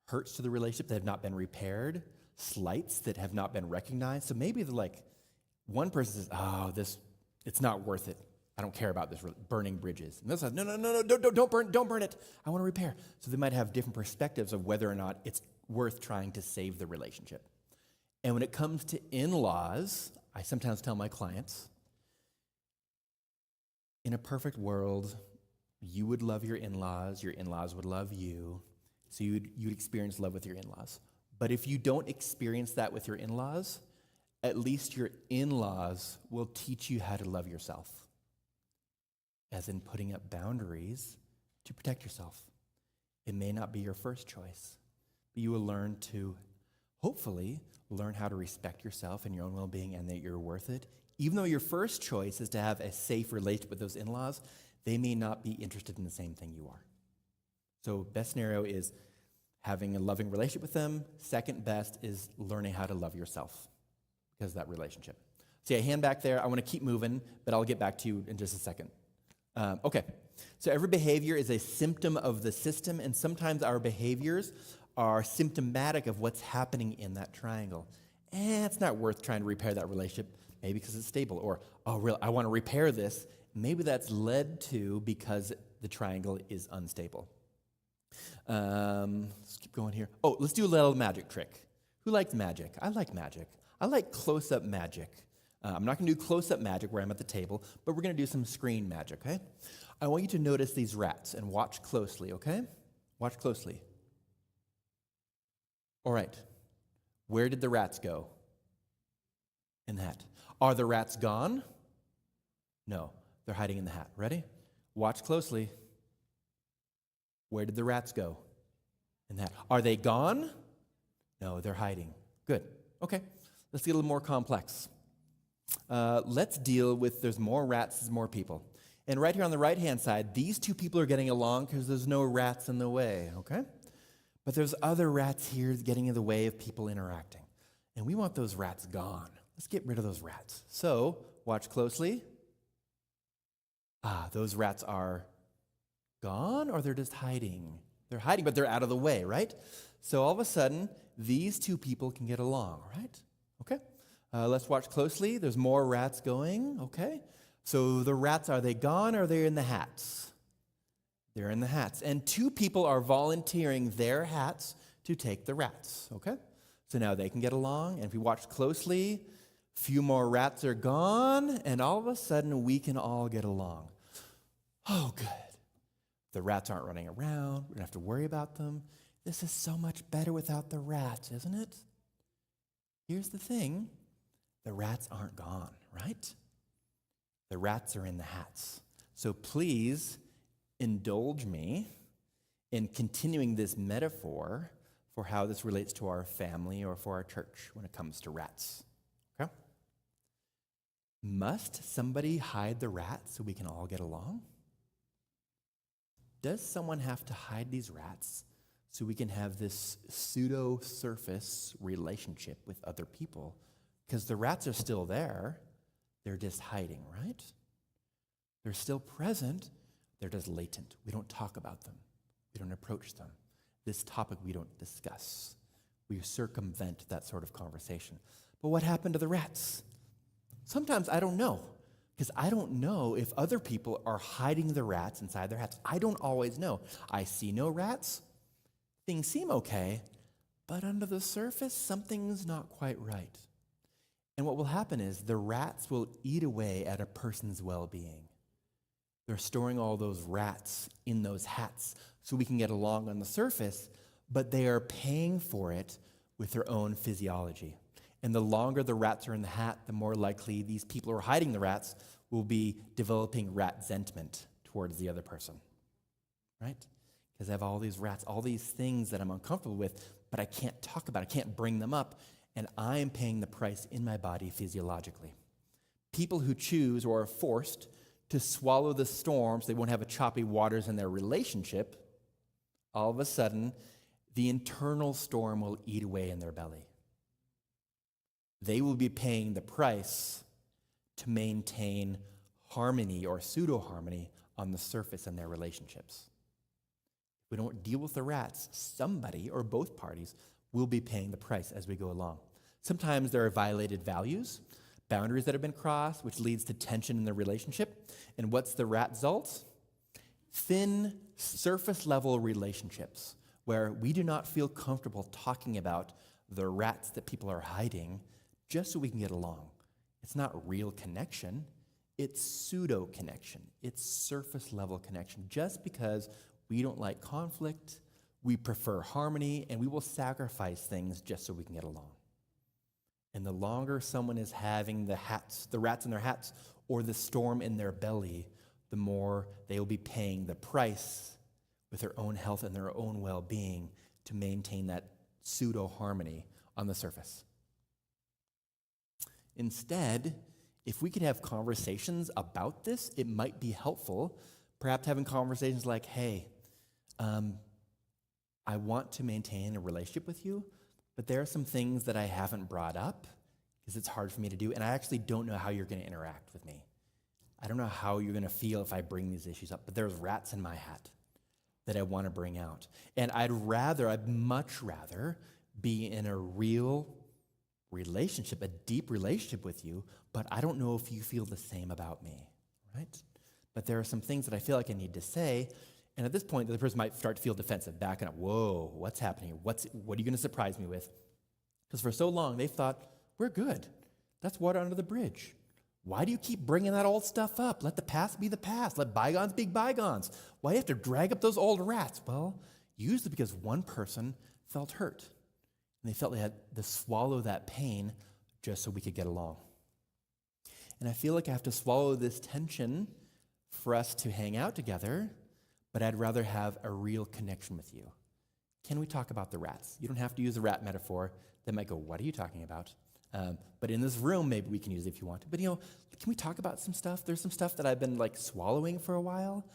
hurts to the relationship that have not been repaired, slights that have not been recognized. So maybe one person says, it's not worth it. I don't care about this, burning bridges. And this says, no, don't burn it. I want to repair. So they might have different perspectives of whether or not it's worth trying to save the relationship. And when it comes to in-laws, I sometimes tell my clients, in a perfect world, you would love your in-laws would love you, so you'd experience love with your in-laws. But if you don't experience that with your in-laws, at least your in-laws will teach you how to love yourself, as in putting up boundaries to protect yourself. It may not be your first choice, but you will learn to, hopefully, learn how to respect yourself and your own well-being and that you're worth it. Even though your first choice is to have a safe relationship with those in-laws, they may not be interested in the same thing you are. So best scenario is having a loving relationship with them. Second best is learning how to love yourself because of that relationship. See a hand back there. I want to keep moving, but I'll get back to you in just a second. Okay, so every behavior is a symptom of the system, and sometimes our behaviors are symptomatic of what's happening in that triangle. It's not worth trying to repair that relationship, maybe because it's stable, or, really, I want to repair this. Maybe that's led to because the triangle is unstable. Let's keep going here. Let's do a little magic trick. Who likes magic? I like magic. I like close-up magic. I'm not going to do close-up magic where I'm at the table, but we're going to do some screen magic, okay? I want you to notice these rats and watch closely, okay? Watch closely. All right. Where did the rats go? In the hat. Are the rats gone? No, they're hiding in the hat. Ready? Watch closely. Where did the rats go? In the hat. Are they gone? No, they're hiding. Good. Okay, let's get a little more complex. Let's deal with there's more rats, there's more people. And right here on the right-hand side, these two people are getting along because there's no rats in the way, okay? But there's other rats here getting in the way of people interacting. And we want those rats gone. Let's get rid of those rats. So, watch closely. Those rats are gone or they're just hiding? They're hiding, but they're out of the way, right? So all of a sudden, these two people can get along, right? Okay. Let's watch closely. There's more rats going, okay? So the rats, are they gone or are they in the hats? They're in the hats. And two people are volunteering their hats to take the rats, okay? So now they can get along. And if we watch closely, a few more rats are gone, and all of a sudden we can all get along. Oh, good. The rats aren't running around. We don't have to worry about them. This is so much better without the rats, isn't it? Here's the thing. The rats aren't gone, right? The rats are in the hats. So please indulge me in continuing this metaphor for how this relates to our family or for our church when it comes to rats. Okay? Must somebody hide the rats so we can all get along? Does someone have to hide these rats so we can have this pseudo-surface relationship with other people? Because the rats are still there. They're just hiding, right? They're still present. They're just latent. We don't talk about them. We don't approach them. This topic we don't discuss. We circumvent that sort of conversation. But what happened to the rats? Sometimes I don't know. Because I don't know if other people are hiding the rats inside their hats. I don't always know. I see no rats. Things seem okay. But under the surface, something's not quite right. And what will happen is the rats will eat away at a person's well-being. They're storing all those rats in those hats so we can get along on the surface, but they are paying for it with their own physiology. And the longer the rats are in the hat, the more likely these people who are hiding the rats will be developing rat resentment towards the other person, right? Because I have all these rats, all these things that I'm uncomfortable with, but I can't talk about, I can't bring them up, and I am paying the price in my body physiologically. People who choose or are forced to swallow the storm so they won't have a choppy waters in their relationship, all of a sudden, the internal storm will eat away in their belly. They will be paying the price to maintain harmony or pseudo-harmony on the surface in their relationships. If we don't deal with the rats, somebody or both parties will be paying the price as we go along. Sometimes there are violated values, boundaries that have been crossed, which leads to tension in the relationship. And what's the rat result? Thin, surface-level relationships where we do not feel comfortable talking about the rats that people are hiding just so we can get along. It's not real connection. It's pseudo-connection. It's surface-level connection. Just because we don't like conflict, we prefer harmony, and we will sacrifice things just so we can get along. And the longer someone is having the rats in their hats, or the storm in their belly, the more they will be paying the price with their own health and their own well-being to maintain that pseudo-harmony on the surface. Instead, if we could have conversations about this, it might be helpful. Perhaps having conversations like, hey, I want to maintain a relationship with you, but there are some things that I haven't brought up because it's hard for me to do, and I actually don't know how you're going to interact with me. I don't know how you're going to feel if I bring these issues up, but there's rats in my hat that I want to bring out. And I'd much rather be in a real relationship, a deep relationship with you, but I don't know if you feel the same about me, right? But there are some things that I feel like I need to say, and at this point, the person might start to feel defensive, backing up. Whoa, what's happening? What are you going to surprise me with? Because for so long, they've thought, we're good. That's water under the bridge. Why do you keep bringing that old stuff up? Let the past be the past. Let bygones be bygones. Why do you have to drag up those old rats? Well, usually because one person felt hurt. And they felt they had to swallow that pain just so we could get along. and I feel like I have to swallow this tension for us to hang out together, but I'd rather have a real connection with you. Can we talk about the rats? You don't have to use a rat metaphor. They might go, what are you talking about? But in this room, maybe we can use it if you want to. But can we talk about some stuff? There's some stuff that I've been swallowing for a while,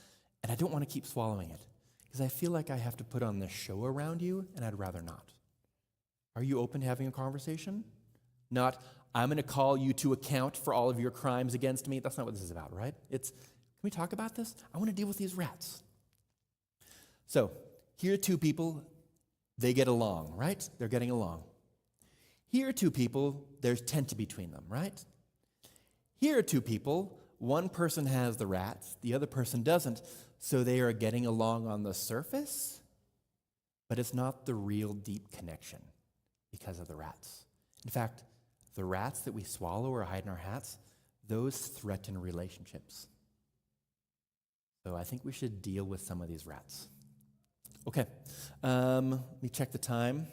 and I don't want to keep swallowing it because I feel like I have to put on this show around you, and I'd rather not. Are you open to having a conversation? Not, I'm going to call you to account for all of your crimes against me. That's not what this is about, right? It's, can we talk about this? I want to deal with these rats. So, here are two people. They get along, right? They're getting along. Here are two people, there's tension between them, right? Here are two people, one person has the rats, the other person doesn't, so they are getting along on the surface, but it's not the real deep connection because of the rats. In fact, the rats that we swallow or hide in our hats, those threaten relationships. So I think we should deal with some of these rats. Okay, let me check the time.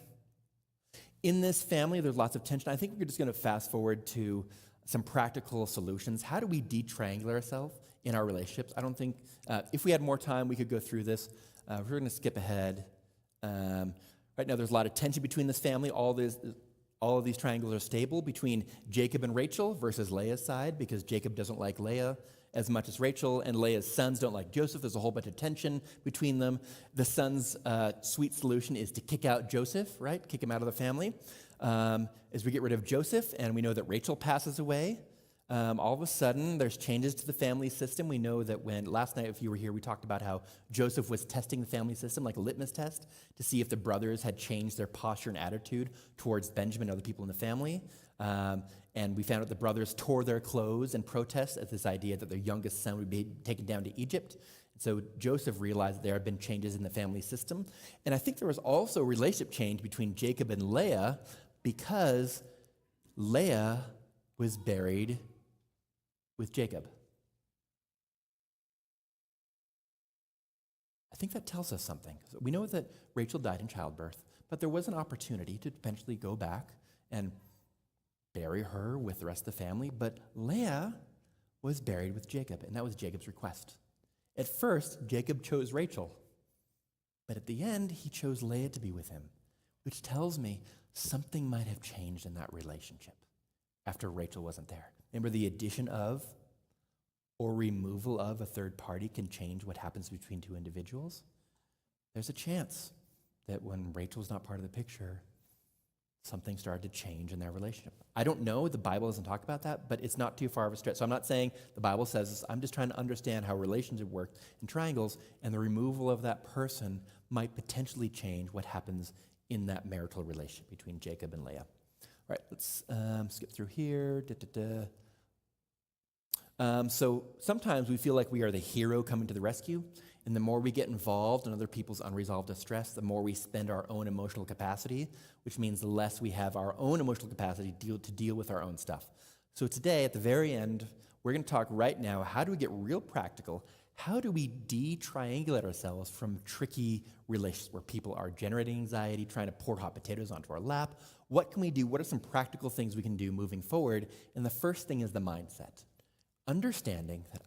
In this family, there's lots of tension. I think we're just going to fast forward to some practical solutions. How do we de-triangulate ourselves in our relationships? I don't think, if we had more time, we could go through this. We're going to skip ahead. Right now, there's a lot of tension between this family. All of these triangles are stable between Jacob and Rachel versus Leah's side, because Jacob doesn't like Leah as much as Rachel, and Leah's sons don't like Joseph. There's a whole bunch of tension between them. The sons' sweet solution is to kick out Joseph, right? Kick him out of the family. As we get rid of Joseph, and we know that Rachel passes away, all of a sudden there's changes to the family system. We know that when, last night if you were here, we talked about how Joseph was testing the family system like a litmus test to see if the brothers had changed their posture and attitude towards Benjamin and other people in the family. And we found out the brothers tore their clothes in protest at this idea that their youngest son would be taken down to Egypt. So Joseph realized that there had been changes in the family system. And I think there was also a relationship change between Jacob and Leah because Leah was buried with Jacob. I think that tells us something. So we know that Rachel died in childbirth, but there was an opportunity to potentially go back and bury her with the rest of the family, but Leah was buried with Jacob, and that was Jacob's request. At first, Jacob chose Rachel, but at the end, he chose Leah to be with him, which tells me something might have changed in that relationship after Rachel wasn't there. Remember, the addition of or removal of a third party can change what happens between two individuals. There's a chance that when Rachel's not part of the picture, something started to change in their relationship. I don't know, the Bible doesn't talk about that, but it's not too far of a stretch. So I'm not saying the Bible says this, I'm just trying to understand how relationships work in triangles, and the removal of that person might potentially change what happens in that marital relationship between Jacob and Leah. All right, let's skip through here. So sometimes we feel like we are the hero coming to the rescue, and the more we get involved in other people's unresolved distress, the more we spend our own emotional capacity, which means the less we have our own emotional capacity to deal with our own stuff. So today, at the very end, we're going to talk right now, how do we get real practical? How do we de-triangulate ourselves from tricky relationships where people are generating anxiety, trying to pour hot potatoes onto our lap? What can we do? What are some practical things we can do moving forward? And the first thing is the mindset. Understanding that,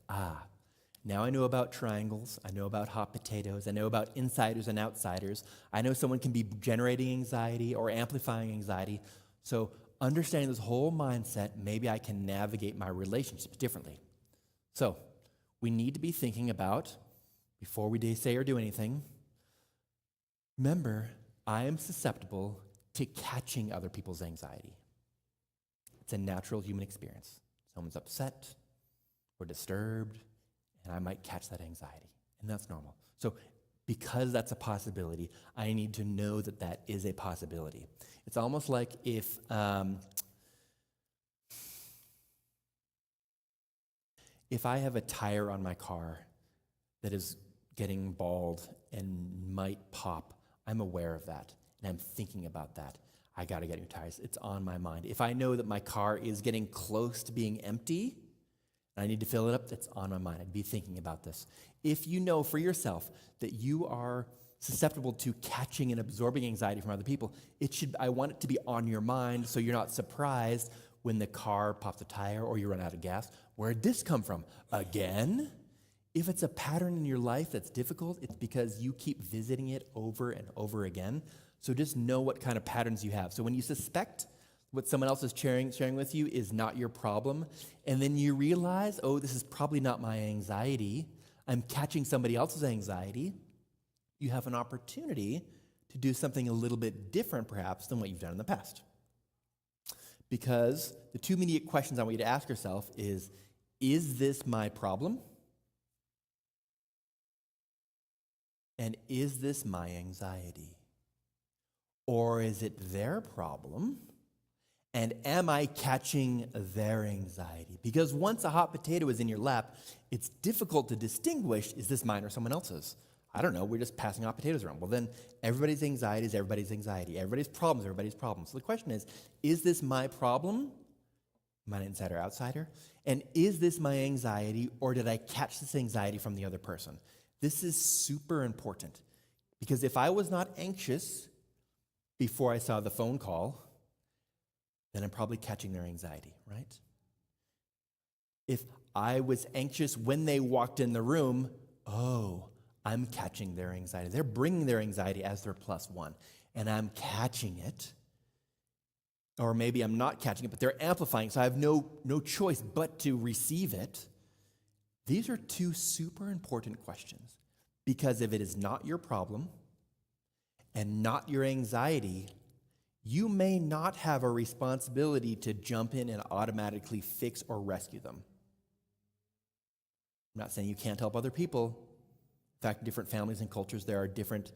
now I know about triangles, I know about hot potatoes, I know about insiders and outsiders. I know someone can be generating anxiety or amplifying anxiety. So understanding this whole mindset, maybe I can navigate my relationships differently. So we need to be thinking about, before we say or do anything, remember, I am susceptible to catching other people's anxiety. It's a natural human experience. Someone's upset or disturbed, and I might catch that anxiety, and that's normal. So because that's a possibility, I need to know that that is a possibility. It's almost like if I have a tire on my car that is getting bald and might pop, I'm aware of that, and I'm thinking about that. I got to get new tires. It's on my mind. If I know that my car is getting close to being empty, I need to fill it up, that's on my mind. I'd be thinking about this. If you know for yourself that you are susceptible to catching and absorbing anxiety from other people, I want it to be on your mind so you're not surprised when the car pops a tire or you run out of gas. Where'd this come from? Again? If it's a pattern in your life that's difficult, it's because you keep visiting it over and over again. So just know what kind of patterns you have. So when you suspect what someone else is sharing with you is not your problem, and then you realize, oh, this is probably not my anxiety, I'm catching somebody else's anxiety, you have an opportunity to do something a little bit different, perhaps, than what you've done in the past. Because the two immediate questions I want you to ask yourself is this my problem? And is this my anxiety? Or is it their problem? And am I catching their anxiety? Because once a hot potato is in your lap, it's difficult to distinguish, is this mine or someone else's? I don't know, we're just passing hot potatoes around. Well, then everybody's anxiety is everybody's anxiety. Everybody's problem is everybody's problem. So the question is this my problem? Am I an insider or outsider? And is this my anxiety, or did I catch this anxiety from the other person? This is super important, because if I was not anxious before I saw the phone call, then I'm probably catching their anxiety, right? If I was anxious when they walked in the room, oh, I'm catching their anxiety. They're bringing their anxiety as their +1, and I'm catching it. Or maybe I'm not catching it, but they're amplifying, so I have no choice but to receive it. These are two super important questions, because if it is not your problem and not your anxiety, you may not have a responsibility to jump in and automatically fix or rescue them. I'm not saying you can't help other people. In fact, different families and cultures, there are different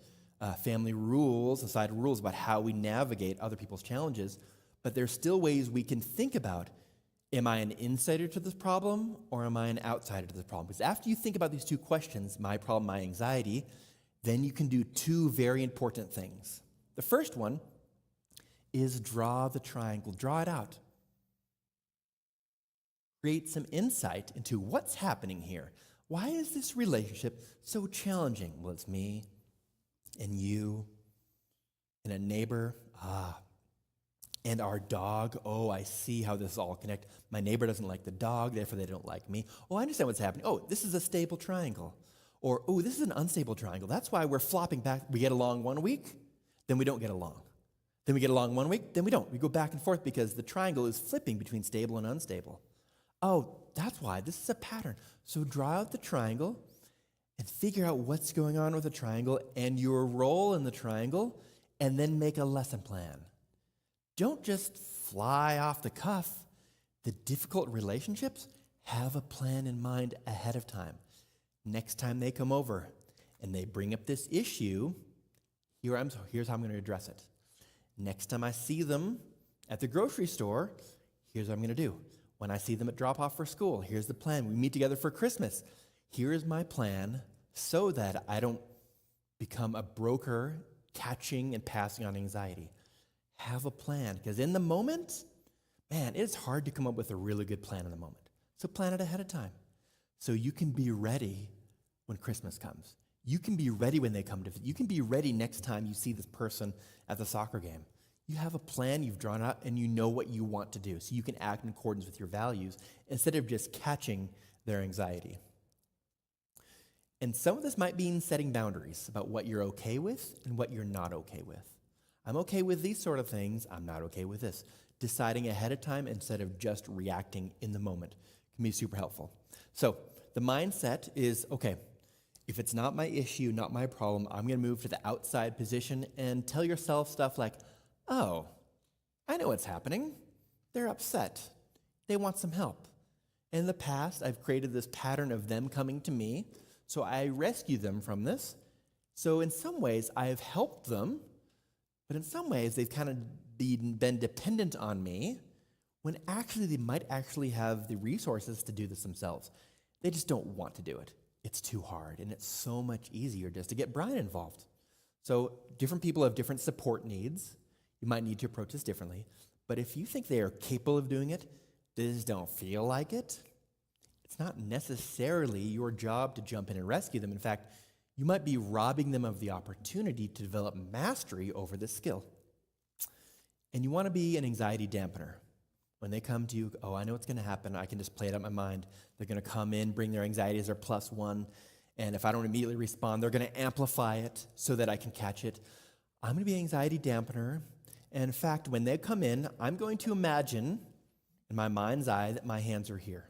family rules, societal rules about how we navigate other people's challenges, but there's still ways we can think about, am I an insider to this problem, or am I an outsider to this problem? Because after you think about these two questions, my problem, my anxiety, then you can do two very important things. The first one is draw the triangle. Draw it out. Create some insight into what's happening here. Why is this relationship so challenging? Well, it's me and you and a neighbor. And our dog. Oh, I see how this is all connected. My neighbor doesn't like the dog, therefore they don't like me. Oh, I understand what's happening. Oh, this is a stable triangle. Or, oh, this is an unstable triangle. That's why we're flopping back. We get along 1 week, then we don't get along. Then we get along 1 week, then we don't. We go back and forth because the triangle is flipping between stable and unstable. Oh, that's why. This is a pattern. So draw out the triangle and figure out what's going on with the triangle and your role in the triangle, and then make a lesson plan. Don't just fly off the cuff. The difficult relationships, have a plan in mind ahead of time. Next time they come over and they bring up this issue, here's how I'm going to address it. Next time I see them at the grocery store, here's what I'm going to do. When I see them at drop-off for school, here's the plan. We meet together for Christmas. Here is my plan so that I don't become a broker catching and passing on anxiety. Have a plan, because in the moment, man, it's hard to come up with a really good plan in the moment. So plan it ahead of time so you can be ready when Christmas comes. You can be ready when they come to visit. You can be ready next time you see this person at the soccer game. You have a plan you've drawn out, and you know what you want to do, so you can act in accordance with your values instead of just catching their anxiety. And some of this might mean setting boundaries about what you're okay with and what you're not okay with. I'm okay with these sort of things. I'm not okay with this. Deciding ahead of time instead of just reacting in the moment can be super helpful. So the mindset is, okay, if it's not my issue, not my problem, I'm going to move to the outside position and tell yourself stuff like, oh, I know what's happening. They're upset. They want some help. In the past, I've created this pattern of them coming to me, so I rescue them from this. So in some ways, I have helped them, but in some ways, they've kind of been dependent on me when actually they might actually have the resources to do this themselves. They just don't want to do it. It's too hard, and it's so much easier just to get Bryan involved. So different people have different support needs. You might need to approach this differently. But if you think they are capable of doing it, they just don't feel like it, it's not necessarily your job to jump in and rescue them. In fact, you might be robbing them of the opportunity to develop mastery over this skill. And you want to be an anxiety dampener. When they come to you, oh, I know what's going to happen. I can just play it out in my mind. They're going to come in, bring their anxiety as their +1. And if I don't immediately respond, they're going to amplify it so that I can catch it. I'm going to be an anxiety dampener. And in fact, when they come in, I'm going to imagine in my mind's eye that my hands are here.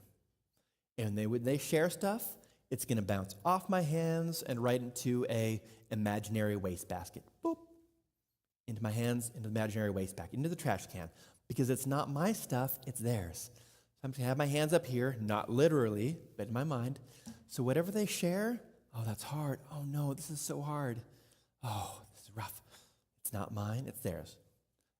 And when they share stuff, it's going to bounce off my hands and right into a imaginary wastebasket. Boop. Into my hands, into the imaginary wastebasket, into the trash can. Because it's not my stuff, it's theirs. So I'm going to have my hands up here, not literally, but in my mind. So whatever they share, oh, that's hard. Oh, no, this is so hard. Oh, this is rough. It's not mine, it's theirs.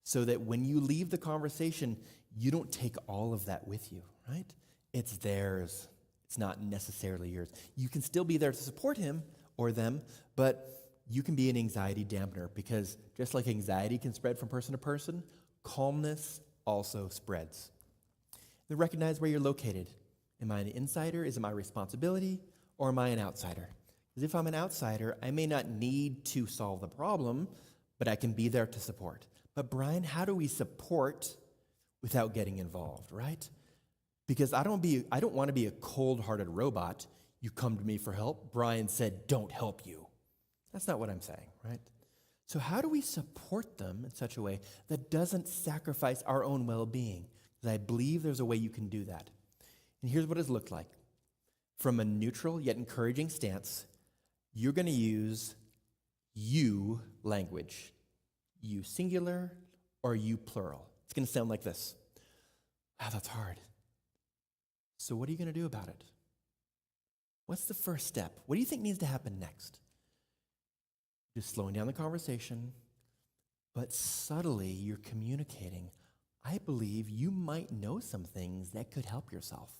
So that when you leave the conversation, you don't take all of that with you, right? It's theirs. It's not necessarily yours. You can still be there to support him or them, but you can be an anxiety dampener because just like anxiety can spread from person to person, calmness also spreads. Then recognize where you're located. Am I an insider? Is it my responsibility? Or am I an outsider? Because if I'm an outsider, I may not need to solve the problem, but I can be there to support. But Bryan, how do we support without getting involved, right? Because I don't want to be a cold-hearted robot. You come to me for help. Bryan said, don't help you. That's not what I'm saying, right? So how do we support them in such a way that doesn't sacrifice our own well-being? Because I believe there's a way you can do that. And here's what it's looked like. From a neutral yet encouraging stance, you're going to use you language. You singular or you plural. It's going to sound like this. Wow, that's hard. So what are you going to do about it? What's the first step? What do you think needs to happen next? Just slowing down the conversation, but subtly you're communicating. I believe you might know some things that could help yourself,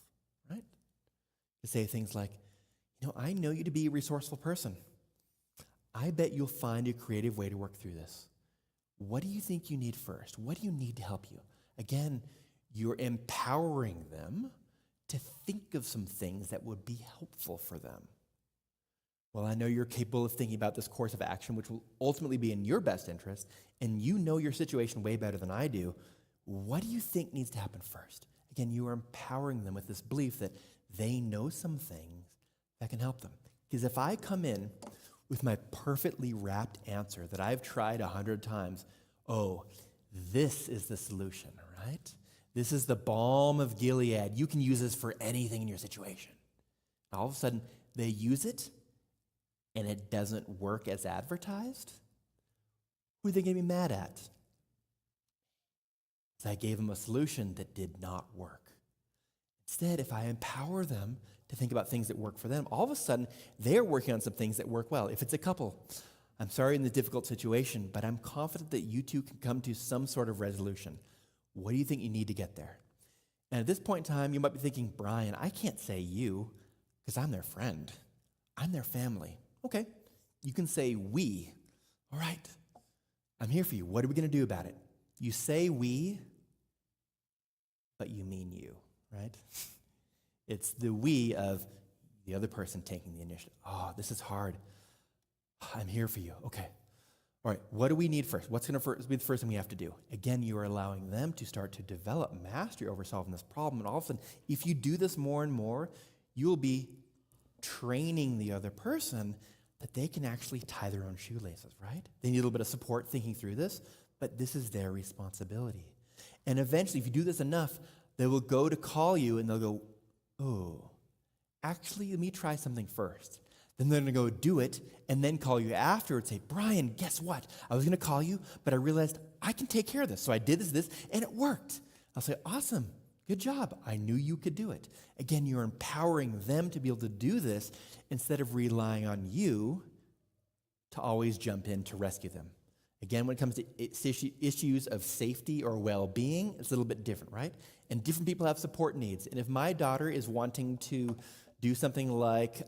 right? To say things like, I know you to be a resourceful person. I bet you'll find a creative way to work through this. What do you think you need first? What do you need to help you? Again, you're empowering them to think of some things that would be helpful for them. Well, I know you're capable of thinking about this course of action, which will ultimately be in your best interest, and you know your situation way better than I do. What do you think needs to happen first? Again, you are empowering them with this belief that they know some things that can help them. Because if I come in with my perfectly wrapped answer that I've tried 100 times, oh, this is the solution, right? This is the balm of Gilead. You can use this for anything in your situation. All of a sudden, they use it, and it doesn't work as advertised. Who are they going to be mad at? So I gave them a solution that did not work. Instead, if I empower them to think about things that work for them, all of a sudden, they're working on some things that work well. If it's a couple, I'm sorry in the difficult situation, but I'm confident that you two can come to some sort of resolution. What do you think you need to get there? And at this point in time, you might be thinking, Bryan, I can't say you because I'm their friend. I'm their family. Okay, you can say we. All right, I'm here for you. What are we going to do about it? You say we, but you mean you, right? It's the we of the other person taking the initiative. Oh, this is hard. I'm here for you. Okay. All right, what do we need first? What's going to be the first thing we have to do? Again, you are allowing them to start to develop mastery over solving this problem. And all of a sudden, if you do this more and more, you'll be training the other person that they can actually tie their own shoelaces, right? They need a little bit of support thinking through this, but this is their responsibility. And eventually, if you do this enough, they will go to call you and they'll go, oh, actually, let me try something first. Then they're going to go do it and then call you afterwards and say, Bryan, guess what? I was going to call you, but I realized I can take care of this. So I did this, and it worked. I'll say, awesome. Good job. I knew you could do it. Again, you're empowering them to be able to do this instead of relying on you to always jump in to rescue them. Again, when it comes to issues of safety or well-being, it's a little bit different, right? And different people have support needs. And if my daughter is wanting to do something like,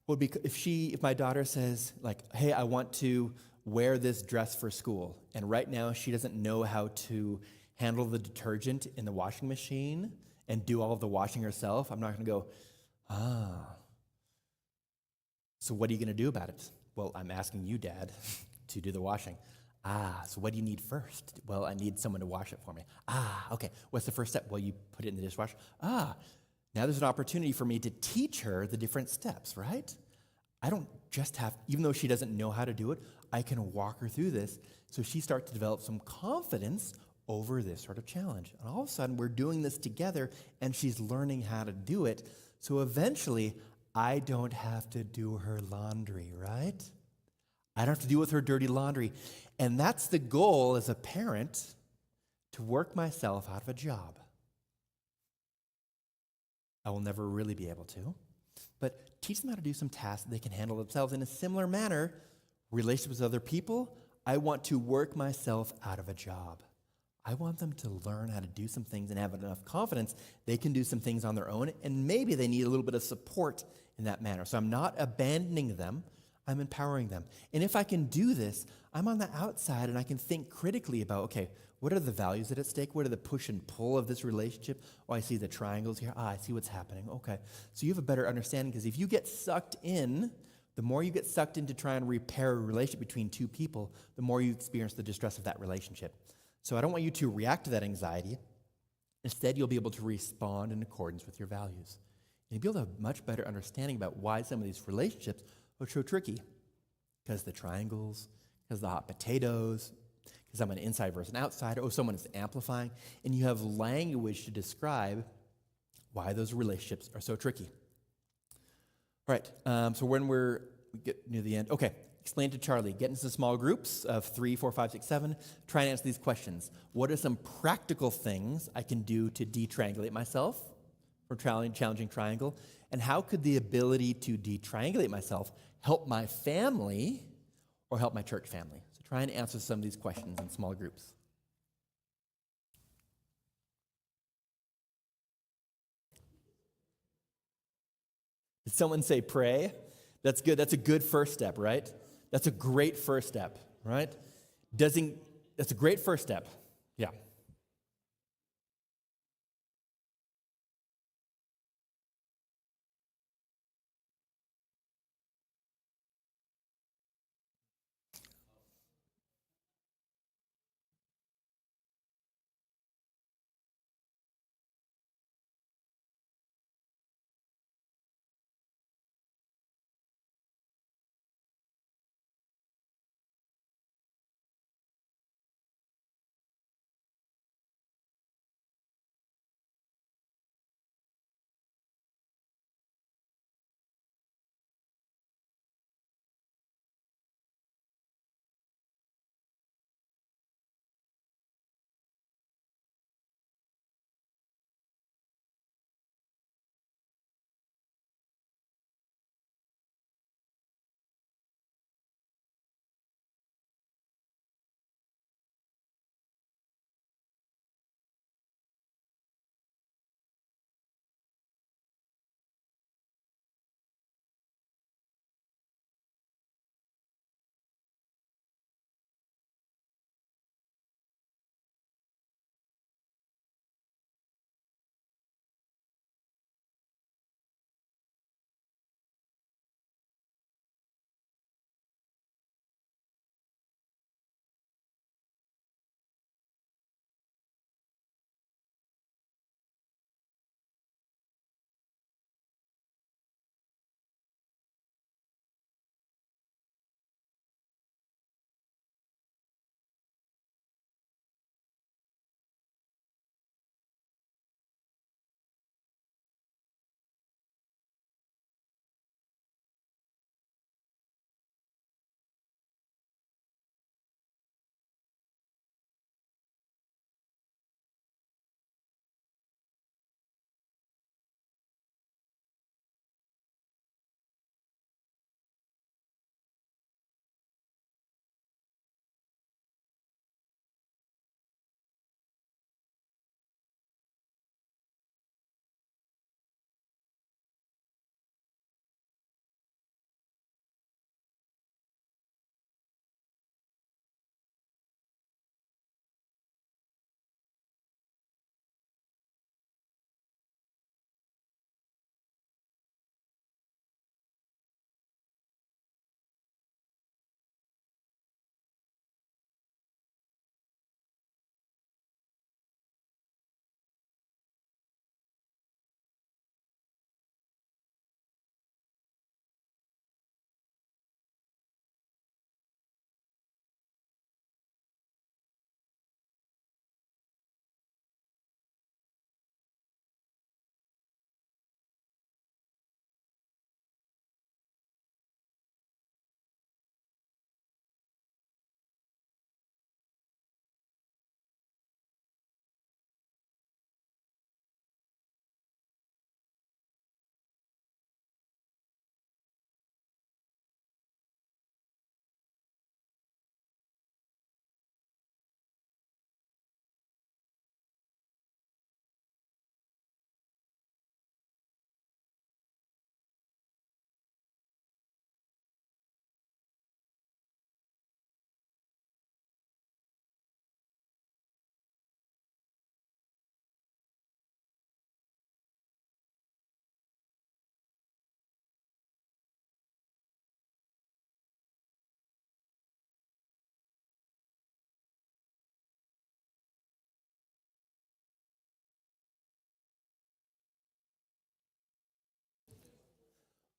if my daughter says, like, hey, I want to wear this dress for school, and right now she doesn't know how to handle the detergent in the washing machine and do all of the washing herself, I'm not going to go, so what are you going to do about it? Well, I'm asking you, Dad, to do the washing. So what do you need first? Well, I need someone to wash it for me. Okay. What's the first step? Well, you put it in the dishwasher. Now there's an opportunity for me to teach her the different steps, right? I don't just have, even though she doesn't know how to do it, I can walk her through this so she starts to develop some confidence over this sort of challenge. And all of a sudden, we're doing this together, and she's learning how to do it. So eventually, I don't have to do her laundry, right? I don't have to deal with her dirty laundry. And that's the goal as a parent, to work myself out of a job. I will never really be able to, but teach them how to do some tasks that they can handle themselves. In a similar manner, relationships with other people, I want to work myself out of a job. I want them to learn how to do some things and have enough confidence they can do some things on their own, and maybe they need a little bit of support in that manner. So I'm not abandoning them, I'm empowering them. And if I can do this, I'm on the outside and I can think critically about, okay, what are the values that are at stake? What are the push and pull of this relationship? Oh, I see the triangles here. I see what's happening. Okay. So you have a better understanding, because if you get sucked in, the more you get sucked in to try and repair a relationship between two people, the more you experience the distress of that relationship. So I don't want you to react to that anxiety. Instead, you'll be able to respond in accordance with your values. And you'll be able to have a much better understanding about why some of these relationships are so tricky. Because the triangles, because the hot potatoes, because I'm an inside versus an outsider, someone is amplifying, and you have language to describe why those relationships are so tricky. All right, so when we get near the end, okay, explain to Charlie, get into small groups of 3, 4, 5, 6, 7, try and answer these questions. What are some practical things I can do to detriangulate myself from challenging triangle? And how could the ability to detriangulate myself help my family or help my church family? So try and answer some of these questions in small groups. Did someone say pray? That's good. That's a good first step, right? That's a great first step, right? That's a great first step. Yeah.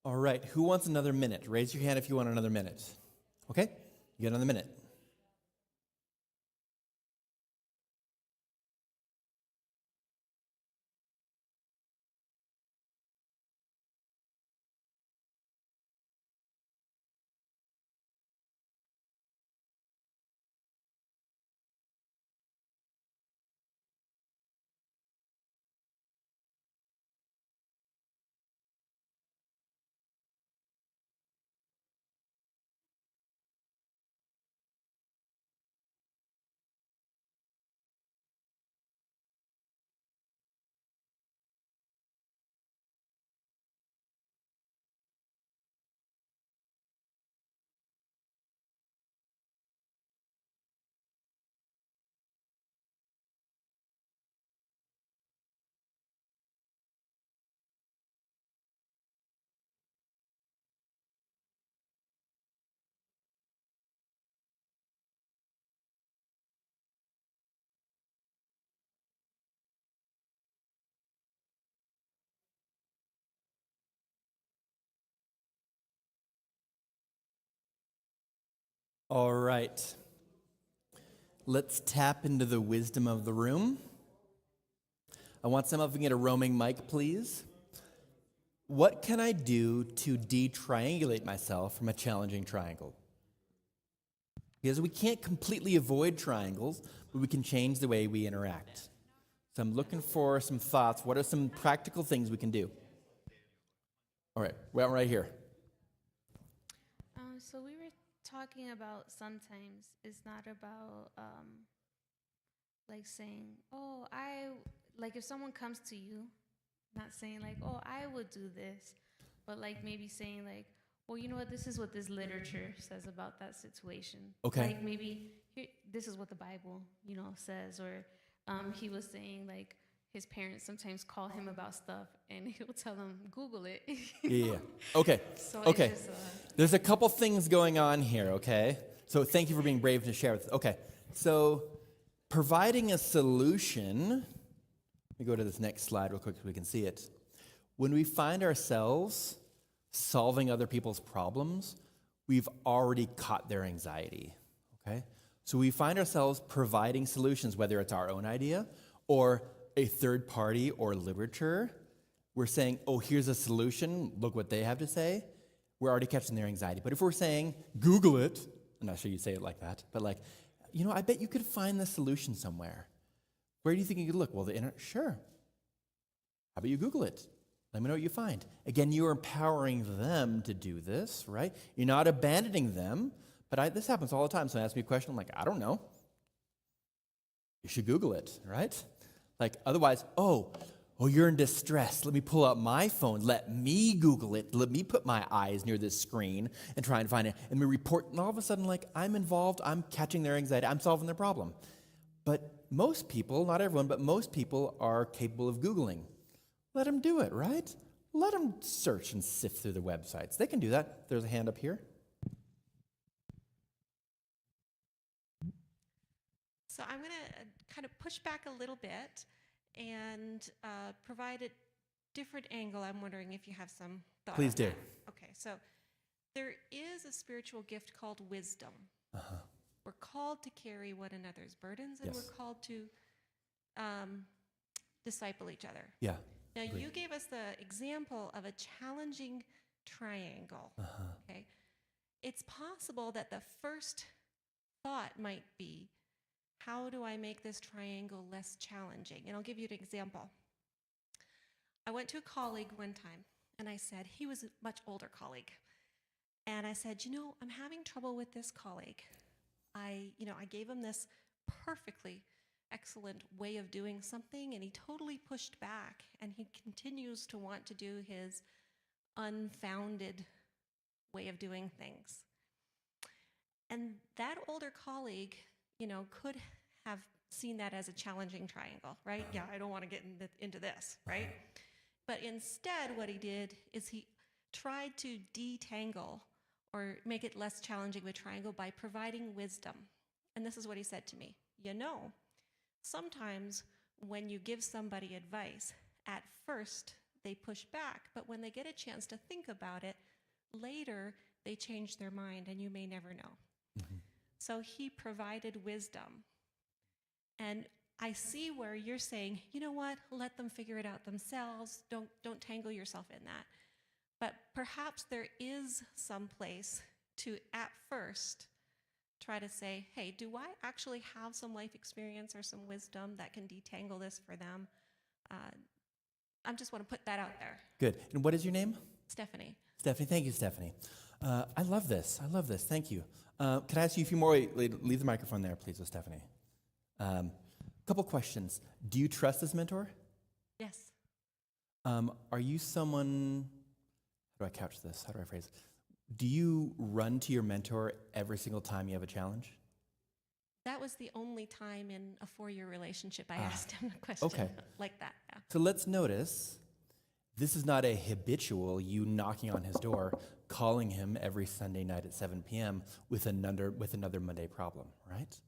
All right, who wants another minute? Raise your hand if you want another minute. Okay, you get another minute. All right. Let's tap into the wisdom of the room. I want some of you to get a roaming mic, please. What can I do to de-triangulate myself from a challenging triangle? Because we can't completely avoid triangles, but we can change the way we interact. So I'm looking for some thoughts. What are some practical things we can do? All right, well, right here. So we were talking about sometimes it's not about like saying, oh, like if someone comes to you, not saying like, oh, I would do this, but like maybe saying like, well, you know what, this is what this literature says about that situation. Okay. Like maybe this is what the Bible, says, or he was saying like his parents sometimes call him about stuff and he'll tell them, Google it. Yeah. Okay. So Okay. it's just, There's a couple things going on here, okay? So thank you for being brave to share with us. Okay. So providing a solution, let me go to this next slide real quick so we can see it. When we find ourselves solving other people's problems, we've already caught their anxiety, okay? So we find ourselves providing solutions, whether it's our own idea or a third party or literature. We're saying, oh, here's a solution, look what they have to say. We're already catching their anxiety. But if we're saying, Google it, I'm not sure you'd say it like that, but like, I bet you could find the solution somewhere. Where do you think you could look? Well, the internet, sure. How about you Google it? Let me know what you find. Again, you're empowering them to do this, right? You're not abandoning them, but this happens all the time. Someone asks me a question, I'm like, I don't know. You should Google it, right? Like, otherwise, oh, you're in distress. Let me pull out my phone. Let me Google it. Let me put my eyes near this screen and try and find it. And we report, and all of a sudden, like, I'm involved. I'm catching their anxiety. I'm solving their problem. But most people, not everyone, but most people are capable of Googling. Let them do it, right? Let them search and sift through the websites. They can do that. There's a hand up here. So I'm going to kind of push back a little bit and provide a different angle. I'm wondering if you have some thoughts. Please do. Okay, so there is a spiritual gift called wisdom. Uh-huh. We're called to carry one another's burdens, and Yes. we're called to disciple each other. Yeah. Now, Agree. you gave us the example of a challenging triangle. Uh-huh. Okay, it's possible that the first thought might be, how do I make this triangle less challenging? And I'll give you an example. I went to a colleague one time, and I said, he was a much older colleague, and I said, I'm having trouble with this colleague. I gave him this perfectly excellent way of doing something, and he totally pushed back, and he continues to want to do his unfounded way of doing things. And that older colleague, could have seen that as a challenging triangle, right? Yeah, I don't want to get into this, right? But instead, what he did is he tried to detangle or make it less challenging with triangle by providing wisdom. And this is what he said to me. Sometimes when you give somebody advice, at first they push back. But when they get a chance to think about it, later they change their mind, and you may never know. So he provided wisdom. And I see where you're saying, you know what, let them figure it out themselves. Don't tangle yourself in that. But perhaps there is some place to, at first, try to say, hey, do I actually have some life experience or some wisdom that can detangle this for them? I just want to put that out there. Good. And what is your name? Stephanie. Stephanie. Thank you, Stephanie. I love this. I love this. Thank you. Can I ask you a few more? Leave the microphone there, please, with Stephanie. Couple questions. Do you trust this mentor? Yes. Are you someone, how do I couch this? How do I phrase it? Do you run to your mentor every single time you have a challenge? That was the only time in a 4-year relationship I asked him a question like that. Yeah. So let's notice, this is not a habitual you knocking on his door, calling him every Sunday night at 7 p.m. with another Monday problem, right?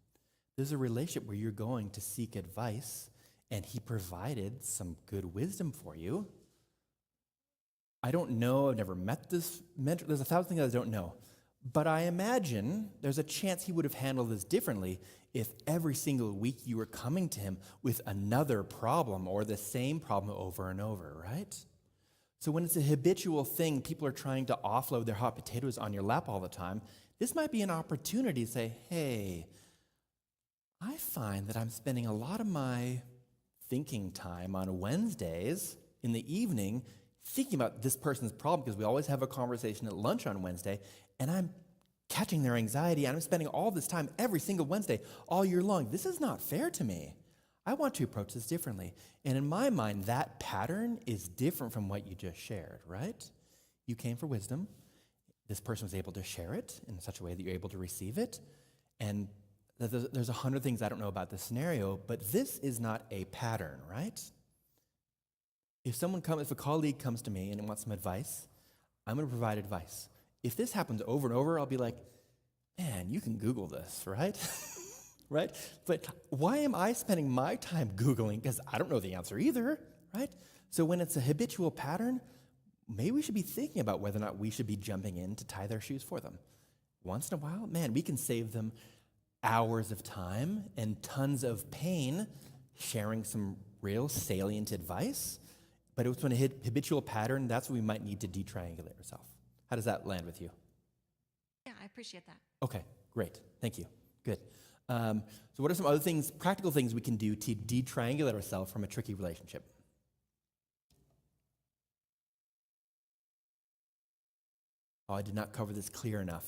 There's a relationship where you're going to seek advice, and he provided some good wisdom for you. I don't know, I've never met this mentor. There's 1,000 things I don't know. But I imagine there's a chance he would have handled this differently if every single week you were coming to him with another problem or the same problem over and over, right? So when it's a habitual thing, people are trying to offload their hot potatoes on your lap all the time, this might be an opportunity to say, hey, I find that I'm spending a lot of my thinking time on Wednesdays in the evening thinking about this person's problem, because we always have a conversation at lunch on Wednesday, and I'm catching their anxiety, and I'm spending all this time every single Wednesday all year long. This is not fair to me. I want to approach this differently. And in my mind, that pattern is different from what you just shared, right? You came for wisdom. This person was able to share it in such a way that you're able to receive it. And there's 100 things I don't know about this scenario, but this is not a pattern, right? If a colleague comes to me and wants some advice, I'm going to provide advice. If this happens over and over, I'll be like, man, you can Google this, right? Right? But why am I spending my time Googling? Because I don't know the answer either, right? So when it's a habitual pattern, maybe we should be thinking about whether or not we should be jumping in to tie their shoes for them. Once in a while, man, we can save them hours of time and tons of pain sharing some real salient advice. But it's when a habitual pattern, that's when we might need to detriangulate ourselves. How does that land with you? Yeah, I appreciate that. Okay, great. Thank you. Good. So what are some other things, practical things we can do to detriangulate ourselves from a tricky relationship? Oh, I did not cover this clear enough,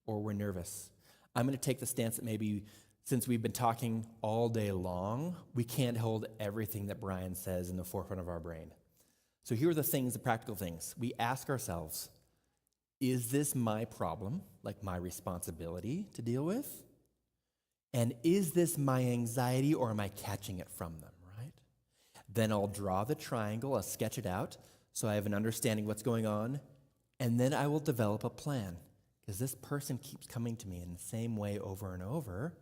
or we're nervous. I'm going to take the stance that maybe since we've been talking all day long, we can't hold everything that Bryan says in the forefront of our brain. So here are the things, the practical things. We ask ourselves, is this my problem, like my responsibility to deal with? And is this my anxiety, or am I catching it from them, right? Then I'll draw the triangle, I'll sketch it out, so I have an understanding what's going on, and then I will develop a plan, because this person keeps coming to me in the same way over and over,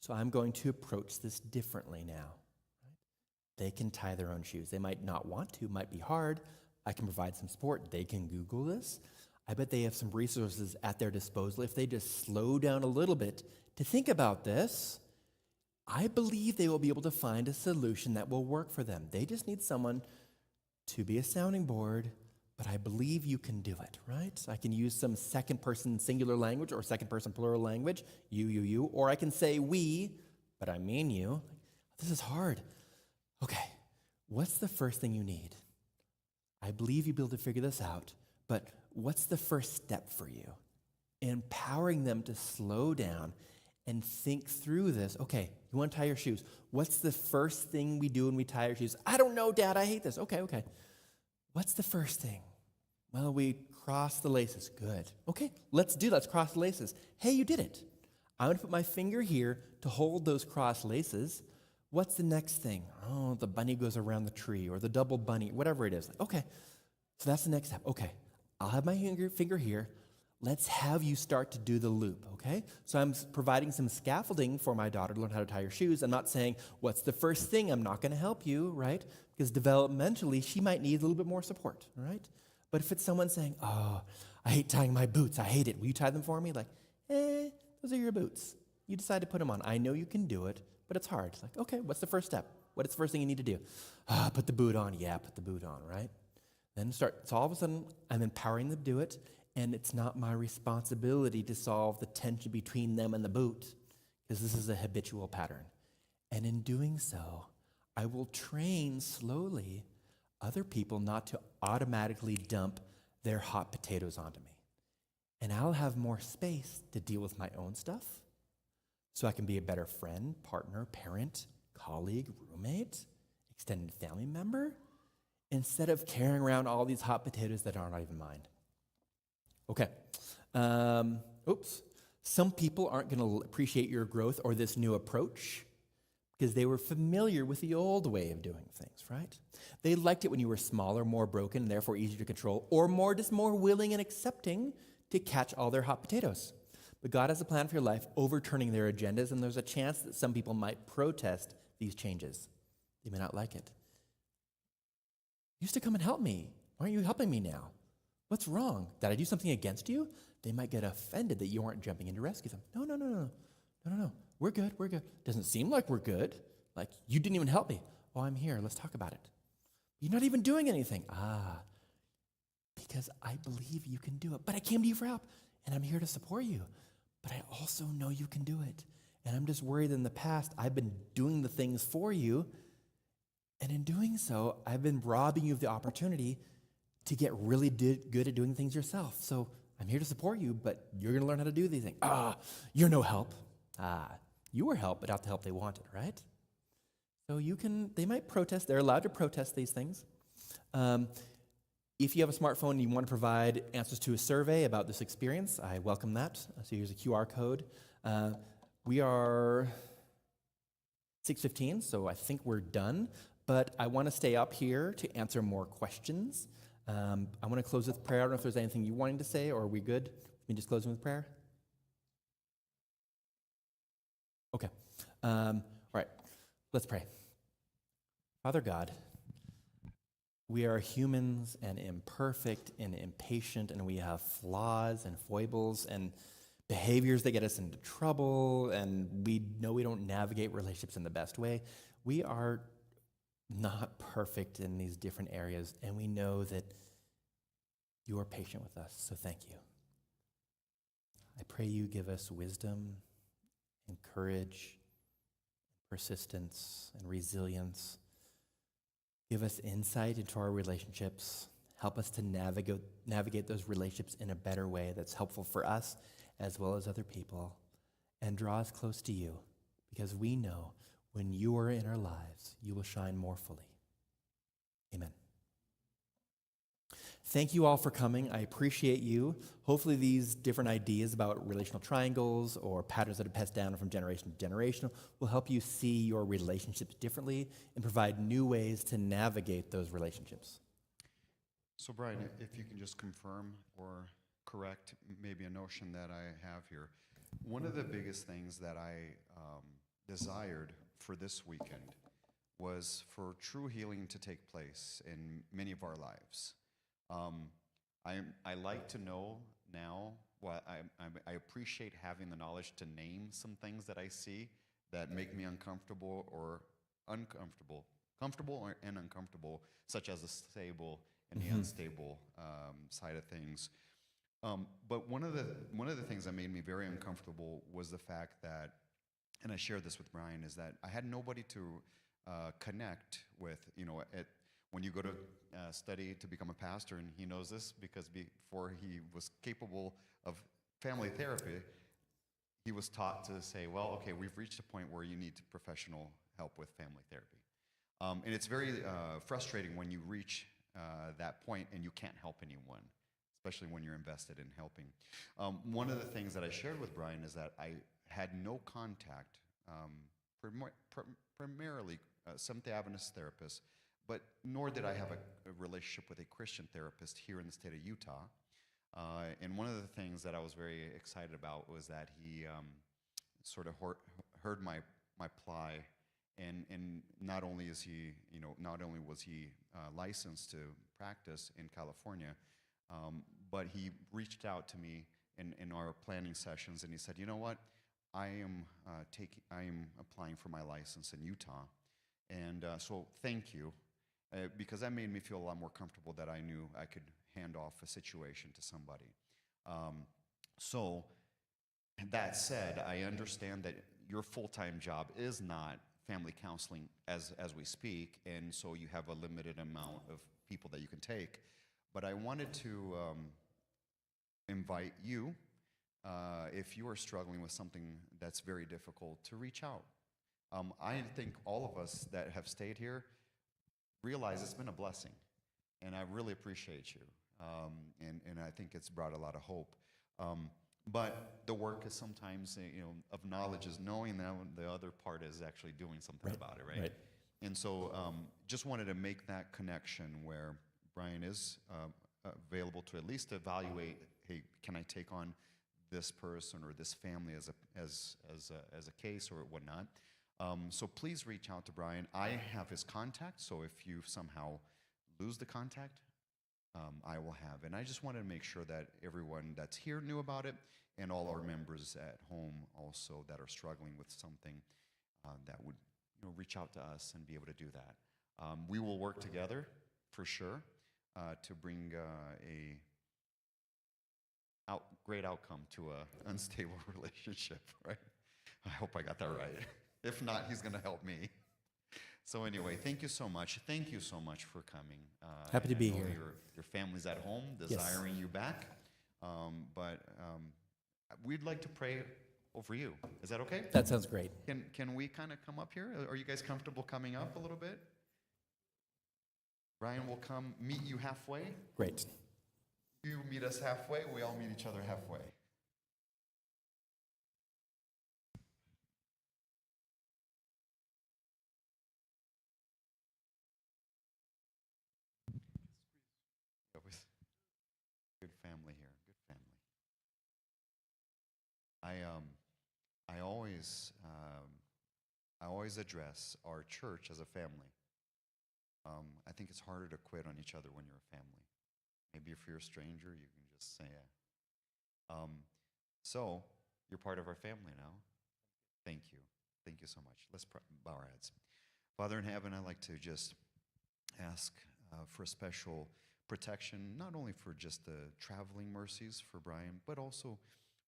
so I'm going to approach this differently now. Right? They can tie their own shoes. They might not want to, might be hard. I can provide some support. They can Google this. I bet they have some resources at their disposal. If they just slow down a little bit to think about this, I believe they will be able to find a solution that will work for them. They just need someone to be a sounding board, but I believe you can do it, right? I can use some second-person singular language or second-person plural language, you, or I can say we, but I mean you. This is hard. Okay, what's the first thing you need? I believe you'll be able to figure this out, but what's the first step for you? Empowering them to slow down and think through this. Okay, you want to tie your shoes. What's the first thing we do when we tie our shoes? I don't know, Dad, I hate this. Okay. What's the first thing? Well, we cross the laces. Good. Okay, let's cross the laces. Hey, you did it. I'm going to put my finger here to hold those crossed laces. What's the next thing? Oh, the bunny goes around the tree, or the double bunny, whatever it is. Okay, so that's the next step. Okay, I'll have my finger here. let's have you start to do the loop, okay? So I'm providing some scaffolding for my daughter to learn how to tie her shoes. I'm not saying, what's the first thing? I'm not going to help you, right? Because developmentally, she might need a little bit more support, right? But if it's someone saying, oh, I hate tying my boots. I hate it. Will you tie them for me? Like, those are your boots. You decide to put them on. I know you can do it, but it's hard. It's like, okay, what's the first step? What is the first thing you need to do? Put the boot on. Yeah, put the boot on, right? Then so all of a sudden, I'm empowering them to do it, and it's not my responsibility to solve the tension between them and the boot, because this is a habitual pattern. And in doing so, I will train slowly other people not to automatically dump their hot potatoes onto me. And I'll have more space to deal with my own stuff, so I can be a better friend, partner, parent, colleague, roommate, extended family member, instead of carrying around all these hot potatoes that aren't even mine. Okay. Some people aren't going to appreciate your growth or this new approach because they were familiar with the old way of doing things, right? They liked it when you were smaller, more broken, and therefore easier to control, or just more willing and accepting to catch all their hot potatoes. But God has a plan for your life, overturning their agendas, and there's a chance that some people might protest these changes. They may not like it. You used to come and help me. Why aren't you helping me now? What's wrong? Did I do something against you? They might get offended that you aren't jumping in to rescue them. No. We're good. Doesn't seem like we're good. Like, you didn't even help me. Oh, I'm here. Let's talk about it. You're not even doing anything. Because I believe you can do it. But I came to you for help, and I'm here to support you. But I also know you can do it. And I'm just worried in the past, I've been doing the things for you, and in doing so, I've been robbing you of the opportunity to get really good at doing things yourself. So I'm here to support you, but you're going to learn how to do these things. You're no help. You were help, but not the help they wanted, right? So they might protest. They're allowed to protest these things. If you have a smartphone and you want to provide answers to a survey about this experience, I welcome that. So here's a QR code. We are 6:15, so I think we're done. But I want to stay up here to answer more questions. I want to close with prayer. I don't know if there's anything you wanting to say, or are we good? We just closing with prayer? Okay. All right. Let's pray. Father God, we are humans and imperfect and impatient, and we have flaws and foibles and behaviors that get us into trouble, and we know we don't navigate relationships in the best way. We are not perfect in these different areas, and we know that you are patient with us, so thank you. I pray you give us wisdom and courage, persistence and resilience. Give us insight into our relationships. Help us to navigate those relationships in a better way that's helpful for us as well as other people, and draw us close to you, because we know when you are in our lives, you will shine more fully. Amen. Thank you all for coming. I appreciate you. Hopefully these different ideas about relational triangles or patterns that are passed down from generation to generation will help you see your relationships differently and provide new ways to navigate those relationships. So, Bryan, if you can just confirm or correct maybe a notion that I have here. One of the biggest things that I desired for this weekend was for true healing to take place in many of our lives. I like to know now, I appreciate having the knowledge to name some things that I see that make me uncomfortable or uncomfortable, comfortable and uncomfortable, such as the stable and the unstable side of things. But one of the things that made me very uncomfortable was the fact that, and I shared this with Bryan, is that I had nobody to connect with. You know, when you go to study to become a pastor, and he knows this because before he was capable of family therapy, he was taught to say, well, okay, we've reached a point where you need professional help with family therapy. And it's very frustrating when you reach that point and you can't help anyone, especially when you're invested in helping. One of the things that I shared with Bryan is that I had no contact, primarily Seventh-day Adventist therapist, but nor did I have a relationship with a Christian therapist here in the state of Utah. And one of the things that I was very excited about was that he sort of heard my ply, and not only is he, not only was he licensed to practice in California, but he reached out to me in our planning sessions, and he said, you know what, I am applying for my license in Utah, and so thank you, because that made me feel a lot more comfortable that I knew I could hand off a situation to somebody. So that said, I understand that your full-time job is not family counseling as we speak, and so you have a limited amount of people that you can take. But I wanted to invite you, if you are struggling with something that's very difficult, to reach out. I think all of us that have stayed here realize it's been a blessing, and I really appreciate you. And I think it's brought a lot of hope. But the work is sometimes, of knowledge is knowing that the other part is actually doing something about it, right? And so just wanted to make that connection where Bryan is available to at least evaluate, hey, can I take on this person or this family as a case or whatnot? So please reach out to Bryan. I have his contact, so if you somehow lose the contact, I will have. And I just wanted to make sure that everyone that's here knew about it, and all our members at home also that are struggling with something that would reach out to us and be able to do that. We will work together for sure to bring a great outcome to an unstable relationship, right? I hope I got that right. If not, he's going to help me. So anyway, thank you so much. Thank you so much for coming. Happy to be here. Your family's at home, desiring you back. But we'd like to pray over you. Is that okay? That sounds great. Can we kind of come up here? Are you guys comfortable coming up a little bit? Bryan will come meet you halfway. Great. You meet us halfway. We all meet each other halfway. Good family here. Good family. I always address our church as a family. I think it's harder to quit on each other when you're a family. Maybe if you're a stranger, you can just say, yeah. So you're part of our family now. Thank you. Thank you so much. Let's bow our heads. Father in heaven, I'd like to just ask for a special protection, not only for just the traveling mercies for Bryan, but also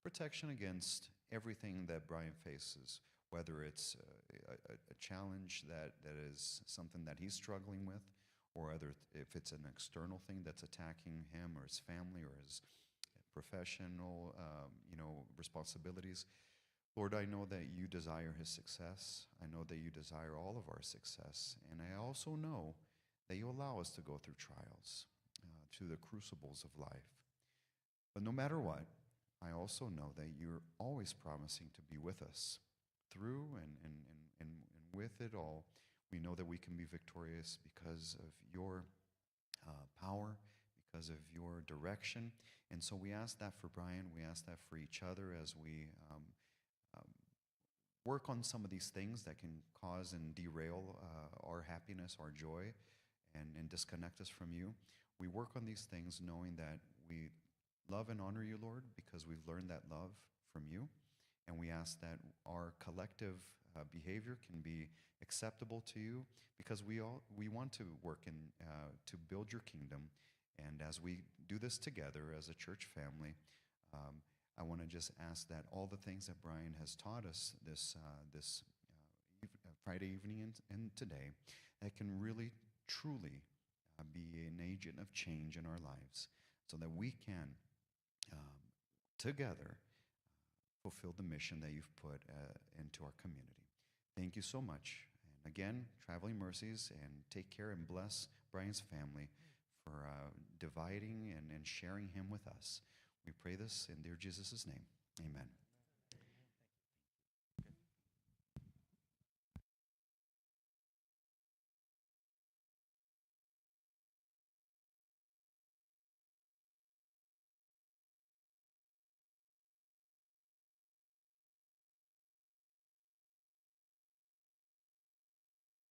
protection against everything that Bryan faces, whether it's a challenge that is something that he's struggling with, or if it's an external thing that's attacking him or his family or his professional responsibilities. Lord, I know that you desire his success. I know that you desire all of our success. And I also know that you allow us to go through trials, through the crucibles of life. But no matter what, I also know that you're always promising to be with us through and with it all. We know that we can be victorious because of your power, because of your direction. And so we ask that for Bryan. We ask that for each other as we work on some of these things that can cause and derail our happiness, our joy, and disconnect us from you. We work on these things knowing that we love and honor you, Lord, because we've learned that love from you. And we ask that our collective behavior can be acceptable to you, because we want to work to build your kingdom. And as we do this together as a church family, I want to just ask that all the things that Bryan has taught us this Friday evening and today, that can really, truly be an agent of change in our lives, so that we can together fulfill the mission that you've put into our community. Thank you so much. And again, traveling mercies, and take care and bless Bryan's family for dividing and sharing him with us. We pray this in dear Jesus' name. Amen.